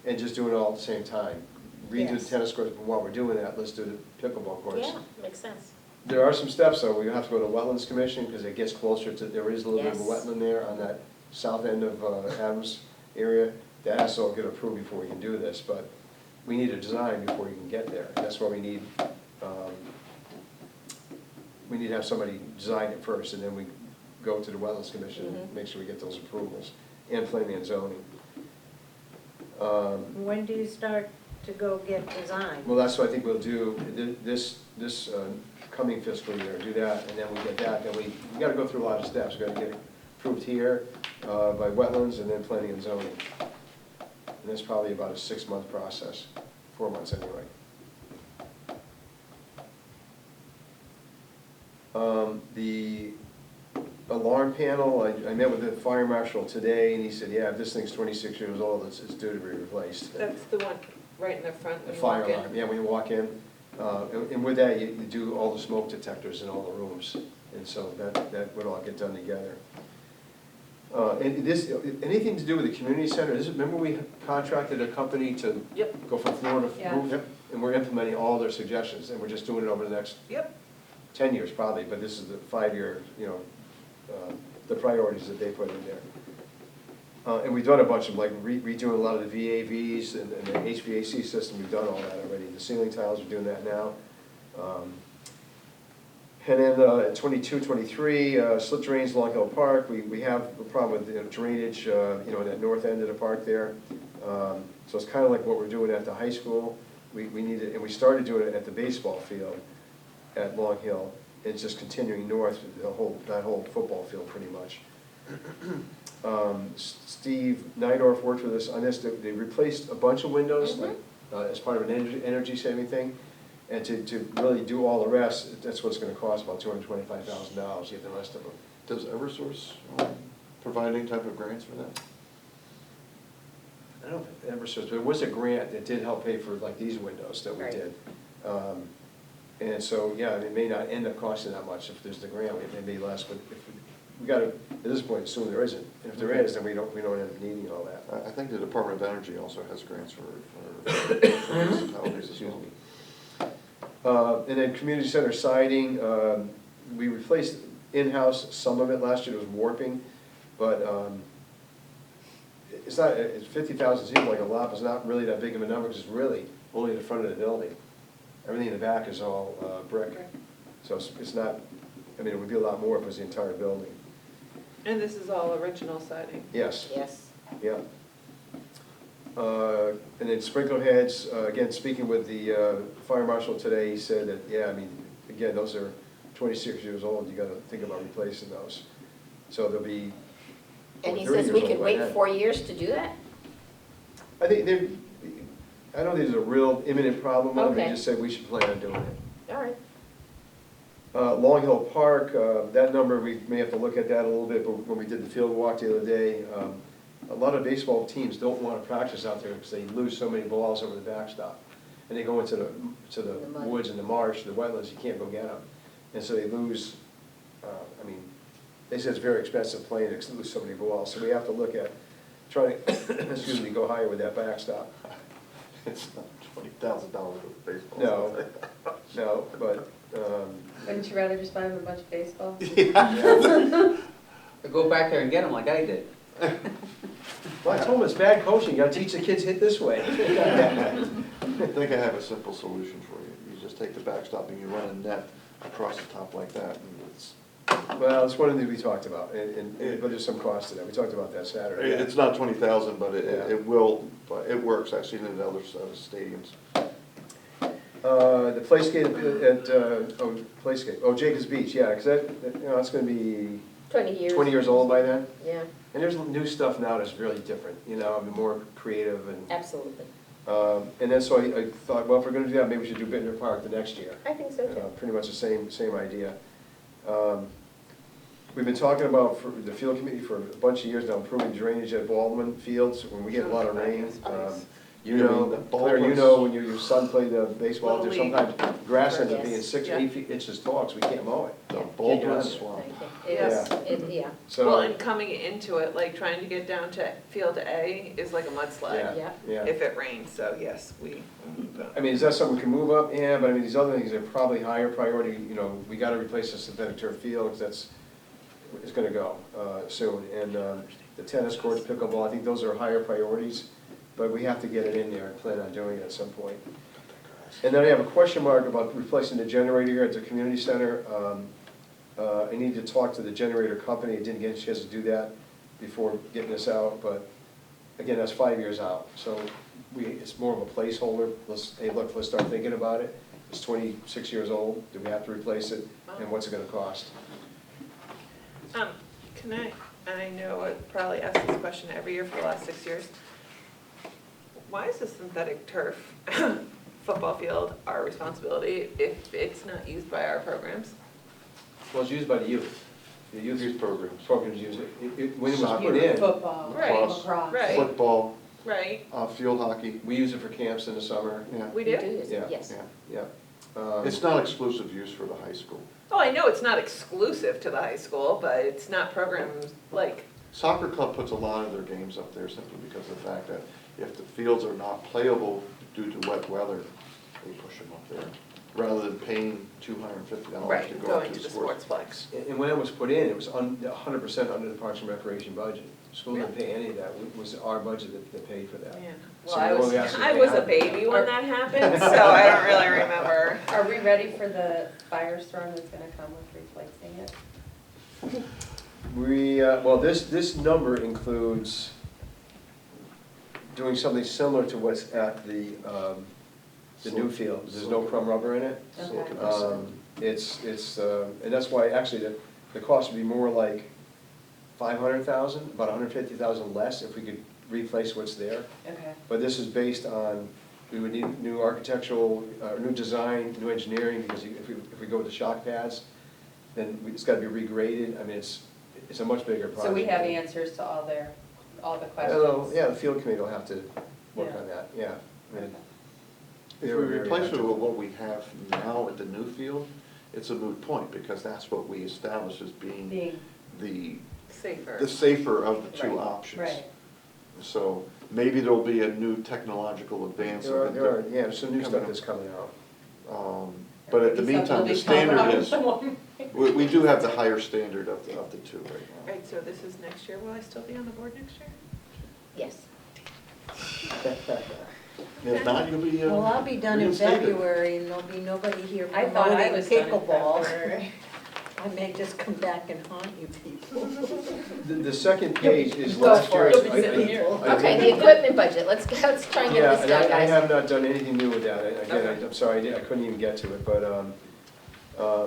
And just doing it all at the same time. Redo the Yes. tennis courts, but while we're doing that, let's do the pickleball courts. Yeah, makes sense. There are some steps, though. We have to go to Wetlands Commission, because it gets closer to, there is a little bit of a Yes. wetland there on that south end of Adams area. That has to all get approved before we can do this, but we need a design before we can get there. That's why we need to have somebody design it first, and then we go to the Wetlands Commission and make sure we get those approvals, and planning and zoning. When do you start to go get design? Well, that's what I think we'll do, this coming fiscal year, do that, and then we get that, then we gotta go through a lot of steps. We gotta get it approved here by wetlands, and then planning and zoning. And that's probably about a 6-month process, 4 months anyway. The alarm panel, I met with the fire marshal today, and he said, yeah, if this thing's 26 years old, it's due to be replaced. That's the one right in the front The when you fire walk in. alarm, yeah, when you walk in. And with that, you do all the smoke detectors in all the rooms, and so that would all get done together. And this, anything to do with the community center, remember we contracted a company to Yep. go from floor to Yeah. roof? And we're implementing all their suggestions, and we're just doing it over the next Yep. 10 years probably, but this is the 5-year, the priorities that they put in there. And we've done a bunch of, like, redoing a lot of the VAVs and the HVAC system, we've done all that already. The ceiling tiles, we're doing that now. And then at 22, 23, slip drains, Long Hill Park, we have a problem with drainage, in that north end of the park there. So it's kind of like what we're doing at the high school. We need it, and we started doing it at the baseball field at Long Hill. It's just continuing north, that whole football field pretty much. Steve Nydorf worked with us on this. They replaced a bunch of windows, like, as part of an energy saving thing. And to really do all the rest, that's what it's gonna cost, about $225,000, to get the rest of them. Does Eversource provide any type of grants for that? I don't know if it ever says, but it was a grant that did help pay for like these windows that we Right. did. And so, yeah, it may not end up costing that much if there's the grant, it may be less, but if we gotta, at this point, assume there isn't. And if there is, then we don't end up needing all that. I think the Department of Energy also has grants for municipalities as well. And then community center siding, we replaced in-house some of it last year, it was warping, but it's not, it's 50,000 seems like a lot, but it's not really that big of a number, because it's really only the front of the building. Everything in the back is all brick, so it's not, I mean, it would be a lot more if it was the entire building. And this is all original siding? Yes, Yes. yeah. And then sprinkler heads, again, speaking with the fire marshal today, he said that, yeah, I mean, again, those are 26 years old, you gotta think about replacing those. So they'll be, And he 30 says years we old could by wait then. 4 years to do that? I think I don't think there's a real imminent problem with it, Okay. they just said we should plan on doing it. All right. Long Hill Park, that number, we may have to look at that a little bit, but when we did the field walk the other day, a lot of baseball teams don't want to practice out there because they lose so many balls over the backstop. And they go into the mud. woods and the marsh, the wetlands, you can't go get them. And so they lose, I mean, they said it's very expensive playing to lose so many balls. So we have to look at trying to, excuse me, go higher with that backstop. It's not $20,000 with baseball. No, no, but, Wouldn't you rather just buy them a bunch of baseball? yeah. Go back there and get them like I did. Well, I told him it's bad coaching, you gotta teach the kids hit this way. I think I have a simple solution for you. You just take the backstop and you run a net across the top like that, and it's, Well, it's one of the things we talked about, but there's some cost to that, we talked about that Saturday. it's not 20,000, but Yeah. it will, but it works. I've seen it in other stadiums. The playscape Jacobs Beach, yeah, because it's gonna be 20 years. 20 years old by then. Yeah, And there's new stuff now that's really different, I mean, more creative and, absolutely. and then so I thought, well, if we're gonna do that, maybe we should do Bittner Park the next year. I think so too. Pretty much the same idea. We've been talking about, for the field committee for a bunch of years now, improving drainage at Baldwin Fields when we get a lot of rain. You You mean know, the Claire, you Baldwin's- know, when your son played baseball, there's Little league. sometimes grass ends up being Yes. 6 or Yeah. 8 inches tall, because we can't mow it. The Yeah. Baldwin Can't get Swamp. Yes. Yeah. Well, So, and coming into it, like trying to get down to field A is like a mudslide Yeah. yeah. if it rains, so yes, we. I mean, is that something we can move up? Yeah, but I mean, these other things are probably higher priority, we gotta replace the synthetic turf field, 'cause it's gonna go soon. And the tennis courts, pickleball, I think those are higher priorities, but we have to get it in there and plan on doing it at some point. And then I have a question mark about replacing the generator here at the community center. I need to talk to the generator company, I didn't get a chance to do that before getting this out, but again, that's 5 years out. So it's more of a placeholder, hey, look, let's start thinking about it. It's 26 years old, do we have to replace it, and what's it gonna cost? Can I know I probably ask this question every year for the last 6 years. Why is the synthetic turf football field our responsibility if it's not used by our programs? Well, it's used by the youth. The Youth programs. programs use it. When it was Soccer. put in, Football, Right. lacrosse. Right. Football, Right, field hockey, we use it for camps in the summer. yeah. we We do? use it, Yeah. yes. Yeah. It's not exclusive use for the high school. Oh, I know it's not exclusive to the high school, but it's not programs like, Soccer club puts a lot of their games up there simply because of the fact that if the fields are not playable due to wet weather, they push them up there. rather than paying $250 to Right, go going to to the the sports. sportsplex. And when it was put in, it was 100% under the Parks and Recreation budget. School didn't pay any of that, it was our budget that paid for that. Man. So Well, we only asked them to I pay was half a of it. baby when that happened, so I don't really remember. Are we ready for the firestorm that's gonna come with replacing it? Well, this number includes doing something similar to what's at the new field. There's no crumb rubber in it. Okay. And that's why, actually, the cost would be more like 500,000, about 150,000 less if we could replace what's there. Okay, But this is based on, we would need new architectural, new design, new engineering, because if we go with the shock pads, then it's gotta be regraded. I mean, it's a much bigger project. so we have answers to all the Well, questions? yeah, the field committee will have to work Yeah. on that, yeah. I mean, If they we were very replace it active. with what we have now at the new field, it's a moot point, because that's what we established as being Being, the Safer. safer of the two Right, options. right. So maybe there'll be a new technological advance. Yeah, there's some new stuff that's coming out. But at the Maybe meantime, the something will standard be is, covered. we do have the higher standard of the two right now. Right, so this is next year, will I still be on the board next year? Yes. If not, you'll be Well, I'll be done in reinstated. February and there'll be nobody here I thought I promoting was done in pickleball. February. I may just come back and haunt you people. The second page is Go last for year's. it. You'll be sitting here. Okay, the equipment budget, let's try and Yeah, get this and done, I guys. have not done anything new with that. Again, Okay. I'm sorry, I couldn't even get to it, but,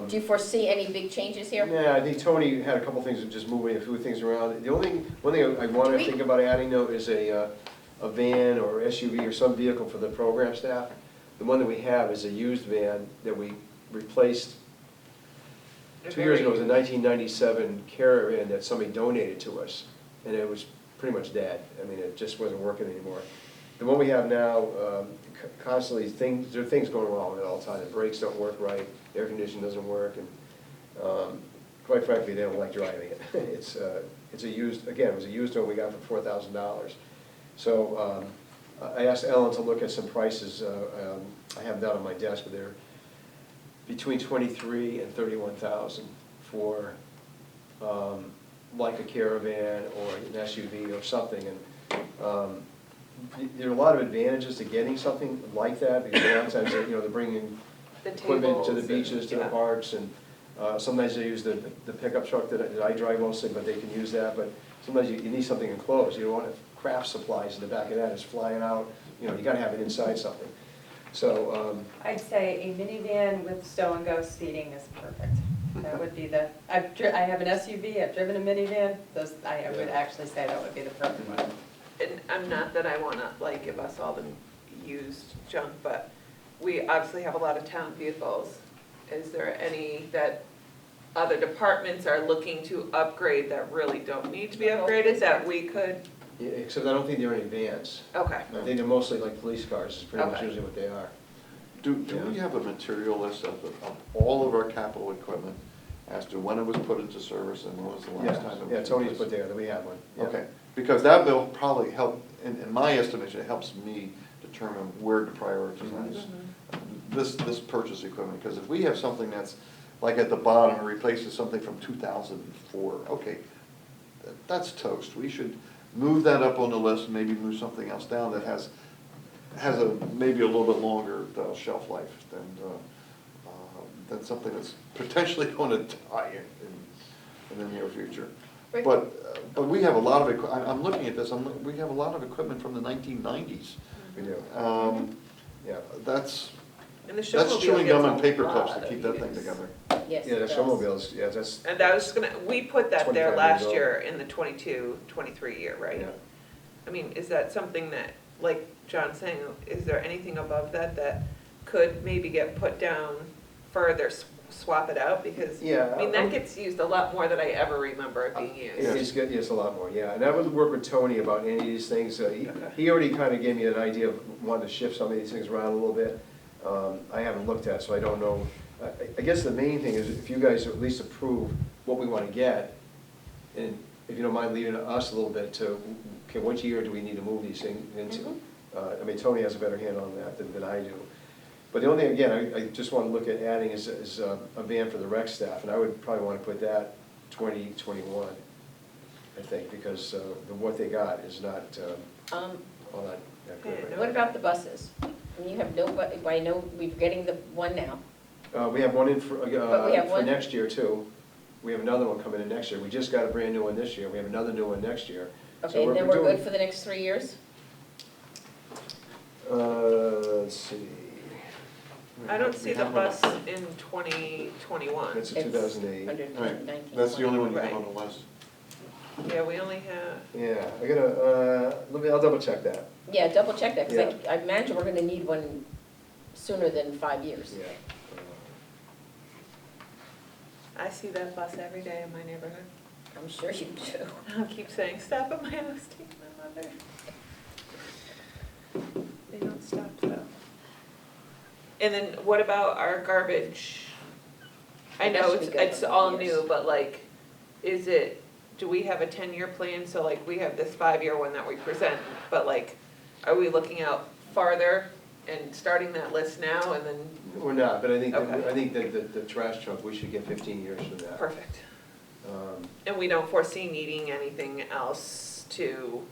Do you foresee any big changes here? yeah, I think Tony had a couple things of just moving a few things around. One thing I wanted to think about adding though is a van or SUV or some vehicle for the program staff. The one that we have is a used van that we replaced 2 years ago. It was a 1997 Caravan that somebody donated to us, and it was pretty much dead. I mean, it just wasn't working anymore. The one we have now, constantly there are things going wrong with it all the time. The brakes don't work right, the air conditioning doesn't work, and quite frankly, they don't like driving it. It's a used, again, it was a used one we got for $4,000. So I asked Ellen to look at some prices. I have that on my desk, but they're between 23 and 31,000 for like a Caravan or an SUV or something. And there are a lot of advantages to getting something like that, because a lot of times, they're bringing The equipment to the tables beaches, to the yeah. parks, and sometimes they use the pickup truck that I drive mostly, but they can use that. But sometimes you need something enclosed. You don't want craft supplies in the back of that, it's flying out. You gotta have it inside something. So, I'd say a minivan with stow and go seating is perfect. That would be I have an SUV, I've driven a minivan, I would actually say that would be the perfect one. And I'm not that I wanna give us all the used junk, but we obviously have a lot of town vehicles. Is there any that other departments are looking to upgrade that really don't need to be upgraded, that we could? yeah, except I don't think they're any vans. Okay. I think they're mostly like police cars, is pretty much Okay. usually what they are. Do we have a material list of all of our capital equipment as to when it was put into service and when was the last time it was? Yeah, Tony's replaced? put there, that we have one. Yeah. Okay, because that will probably help, in my estimation, it helps me determine where to prioritize this purchase equipment. Because if we have something that's, like at the bottom, it replaces something from 2004, okay, that's toast. We should move that up on the list, and maybe move something else down that has maybe a little bit longer shelf life than something that's potentially going to die in the near future. Rick? But we have a lot of, I'm looking at this, we have a lot of equipment from the 1990s. We do, yeah. That's And the chewing showmobile gum gets and a paper clips lot to of keep that thing use. together. Yes, Yeah, it the does. snowmobiles, yeah, that's. And that was we put that 25 there years last old. year in the 22-23 year, right? Yeah. I mean, is that something that, like John's saying, is there anything above that could maybe get put down further, swap it out? Because, Yeah, I mean, that gets used a lot more than I ever remember it being used. It's good, yes, a lot more, yeah. And I would work with Tony about any of these things. He already kind of gave me an idea of wanting to shift some of these things around a little bit. I haven't looked at, so I don't know. I guess the main thing is if you guys at least approve what we want to get, and if you don't mind leaving us a little bit to, okay, which year do we need to move these things into? I mean, Tony has a better handle on that than I do. But the only thing, again, I just want to look at adding is a van for the rec staff, and I would probably want to put that 2021, I think, because what they got is not all that good. right What about the buses? I mean, you have no, I know we're getting the one now. We have one in But we have for one- next year too. We have another one coming in next year. We just got a brand new one this year. We have another new one next year. So Okay, and then we're doing- good for the next 3 years? Let's see. I don't see the have one. bus in 2021. It's a 2008. Under Right, 19. that's the only one you have Right. on the list. Yeah, we only have, Yeah, I gotta, I'll double check that. Yeah, double check that, because I imagine we're gonna need one sooner than 5 years. Yeah. I see that bus every day in my neighborhood. I'm sure you do. I'll keep saying, stop at my house, take my mother. They don't stop though. And then what about our garbage? I That know should be good it's for all 5 years. new, but like, is it, do we have a 10-year plan? So like, we have this 5-year one that we present, but like, are we looking out farther and starting that list now and then, We're not, but I think, Okay. I think that the trash truck, we should get 15 years from that. perfect. Um, And we don't foresee needing anything else to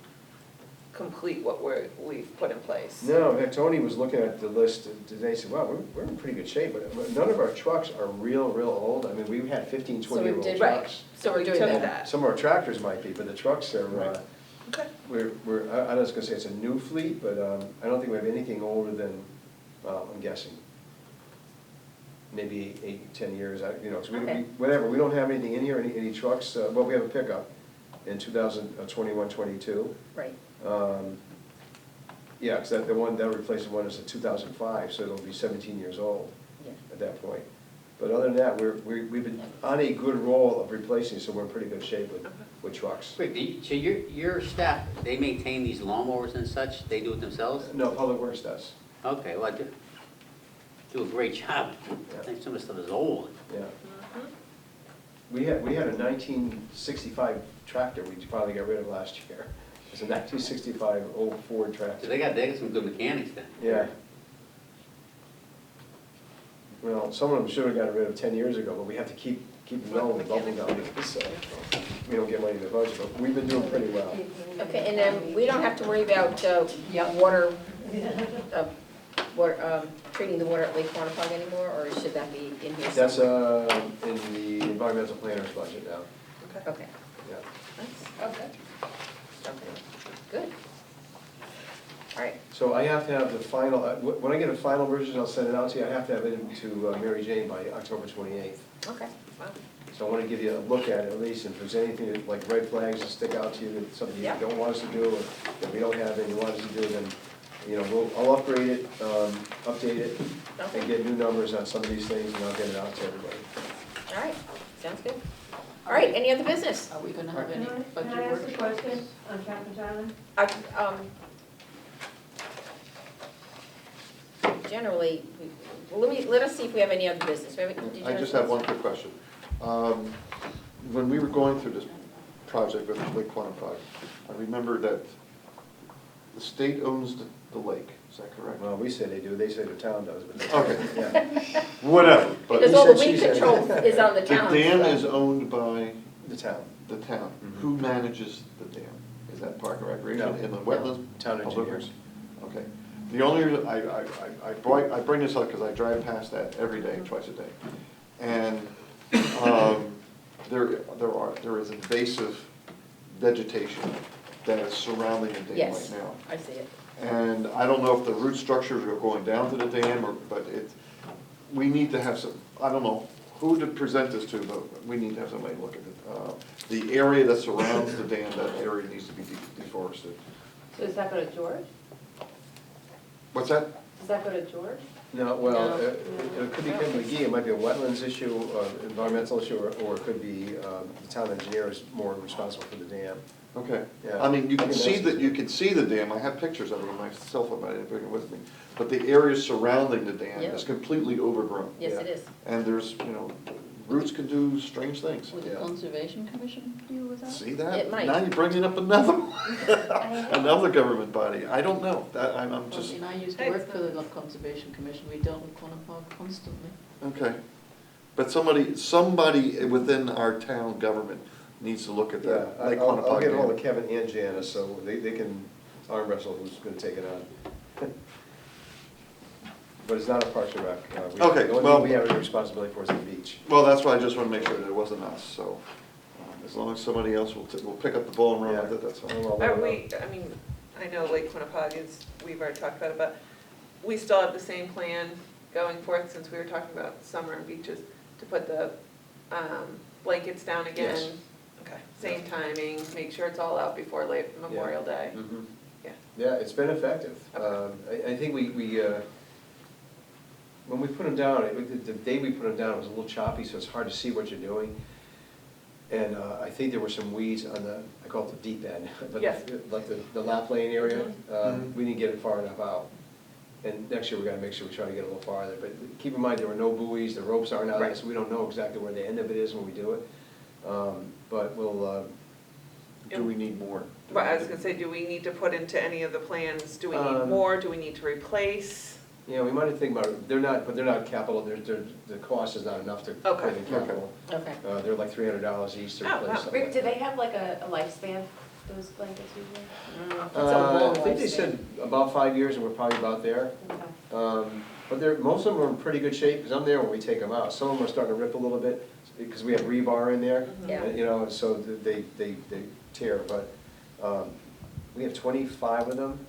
complete what we've put in place? No, in fact, Tony was looking at the list today, said, wow, we're in pretty good shape, but none of our trucks are real old. I mean, we had 15, So we 20-year-old did, trucks. So we're We doing took that. that. Some of our tractors might be, but the trucks are, Right. Okay. I was gonna say it's a new fleet, but I don't think we have anything older than, I'm guessing, maybe 8, 10 years, so Okay. whatever, we don't have anything in here, any trucks, well, we have a pickup in 2021, 22. Right. Yeah, because that replaced the one is a 2005, so it'll be 17 years old Yeah. at that point. But other than that, we've been on a good roll of replacing, so we're in pretty good shape with trucks. Wait, so your staff, they maintain these lawnmowers and such, they do it themselves? No, Public Works does, Okay, well, do a great job. I think some of the stuff is old. yeah. We had a 1965 tractor we finally got rid of last year. It's a 1965 old Ford So tractor. they got some good mechanics then. Yeah. Well, some of them should have gotten rid of 10 years ago, but we have to keep them going with bubble gum, so we don't get money in the budget, but we've been doing pretty well. Okay, and then we don't have to worry about water, treating the water at Lake Quantico anymore, or should that be in here That's somewhere? in the environmental planner's budget now, Okay, yeah. okay. Good. All right, So I have to have the final, when I get a final version, I'll send it out to you, I have to have it to Mary Jane by October 28th. okay. So I want to give you a look at it at least, and if there's anything that, like red flags that stick out to you, that's something you Yeah. don't want us to do, or that we don't have and you want us to do, then, I'll upgrade it, update it, and get new numbers on some of these things, and I'll get it out to everybody. All right, sounds good. All right, any other business? Are we gonna have any Can budget I ask a workshops? question on Chapman's Island? Generally, let us see if we have any other business. Did you I just have one quick question. When we were going through this project with Lake Quantico, I remember that the state owns the lake, is that correct? Well, we say they do, they say the town does, but they. Okay. Yeah, Whatever, but Because he all the said she weed said. control is on the the town. dam is owned by the town, the town. Mhm. Who manages the dam? Is that Park and Recreation No. in the wetlands? town Public engineers. Works? Okay. The only reason, I bring this up because I drive past that every day, twice a day. And there is invasive vegetation that is surrounding the dam Yes. right now. I see it. And I don't know if the root structures are going down to the dam, but we need to have some, I don't know who to present this to, but we need to have somebody look at it. The area that surrounds the dam, that area needs to be deforested. So does that go to George? What's that? Does that go to George? No, well, No. it could be Ken McGee, it might be a wetlands issue, environmental issue, or it could be the town engineer is more responsible for the dam. Okay. Yeah. I mean, you I can can see ask- that, you can see the dam, I have pictures of it on my cell phone, but I didn't bring it with me. But the area surrounding the dam Yeah. is completely overgrown. Yes, Yeah. it is. And there's, Roots can do strange things. Would the Yeah. Conservation Commission deal with that? See that? It might. Now you're bringing up another, I know. another government body. I don't know. That, I'm I just, mean, I used to work for the Conservation Commission, we dealt with Quanah Park constantly. okay. But somebody within our town government needs to look at Yeah, that. like I'll Quanapug get hold Dam. of Kevin and Janice, so they can arm wrestle who's gonna take it on. But it's not a Parks and Rec. Okay, The only well- thing we have a responsibility for is the beach. Well, that's why I just want to make sure that it wasn't us, so as long as somebody else will pick up the ball and run with it, that's fine. Are we, I mean, I know Lake Quinnipiac is, we've already talked about it, but we still have the same plan going forth, since we were talking about summer and beaches, to put the blankets down again? Yes. Okay, same timing, make sure it's all out before late Memorial Day. Mhm. Yeah. Yeah, it's been effective. Okay. I think when we put them down, the day we put them down, it was a little choppy, so it's hard to see what you're doing. And I think there were some weeds on the, I call it the deep end, but Yes. like the lap lane area. Mhm. We didn't get it far enough out. And next year, we gotta make sure we try to get a little farther. But keep in mind, there were no buoys, the ropes aren't out there, Right. so we don't know exactly where the end of it is when we do it. But we'll, Do we need more? But I was gonna say, do we need to put into any of the plans, do we need Um, more, do we need to replace? yeah, we might have to think about it. They're not capital, the cost is not enough to put Okay. in capital. Okay. They're like $300 each to Oh, replace wow. something Rick, like do that. they have like a lifespan, those blankets usually? It's a long I think they lifespan. said about 5 years, and we're probably about there. Okay. But most of them are in pretty good shape, because I'm there when we take them out. Some of them are starting to rip a little bit, because we have rebar in there. Yeah. You know, so they tear, but we have 25 of them,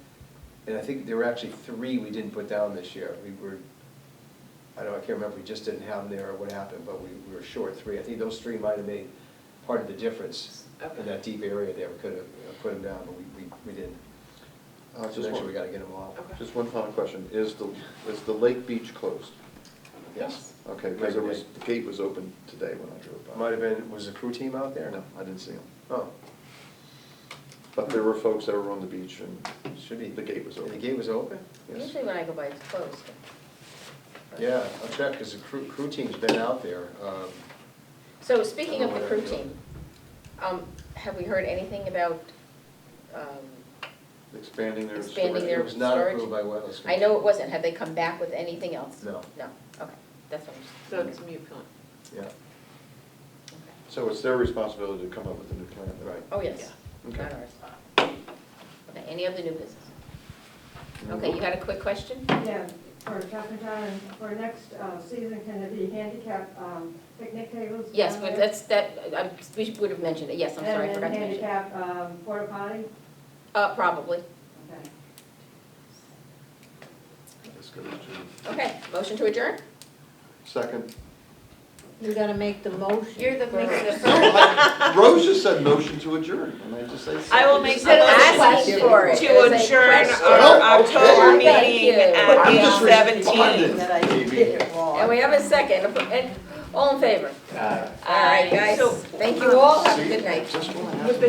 and I think there were actually 3 we didn't put down this year. I can't remember if we just didn't have them there or what happened, but we were short 3. I think those 3 might have made part of the difference in that deep area there. We could have put them down, but we didn't. So Just next year, we one, gotta get them all. Okay. just one final question. Is the lake beach closed? Yes. Okay, because the gate was open today when I drove by. Might have been, was the crew team out there? No, I didn't see them. Oh, But there were folks that were on the beach and should be. the gate was The open. gate was open? Yes. Usually when I go by, it's closed. Yeah, I'll check, because the crew team's been out there. So speaking of the crew Yeah. team, have we heard anything about Expanding their Expanding storage. their- It was not storage? approved by wetlands. I know it wasn't, have they come back with anything else? No, No, okay, that's what I'm just. So it's a mute point. yeah, Okay. So it's their responsibility to come up with a new plan. then? right. Oh, yes, Okay. not ours. Okay, any other new business? Okay, you had a quick question? Yeah, for Captain John, for next season, can there be handicap picnic tables? Yes, down but there? we would have mentioned it, yes, I'm sorry, I forgot to mention it. And handicap porta potty? Probably, Okay. Let's go to okay, motion to adjourn? second. You gotta make the motion. You're the making the first. first. Rose just said motion to adjourn, and I just say. I will make said the ask motion for it. to It was a adjourn question. our Oh, okay. October Thank meeting you. at I'm just 8:17. That I did it wrong. And we have a second, and all in favor? Uh, All right, guys, So, thank you all, have a good night. Just one. With the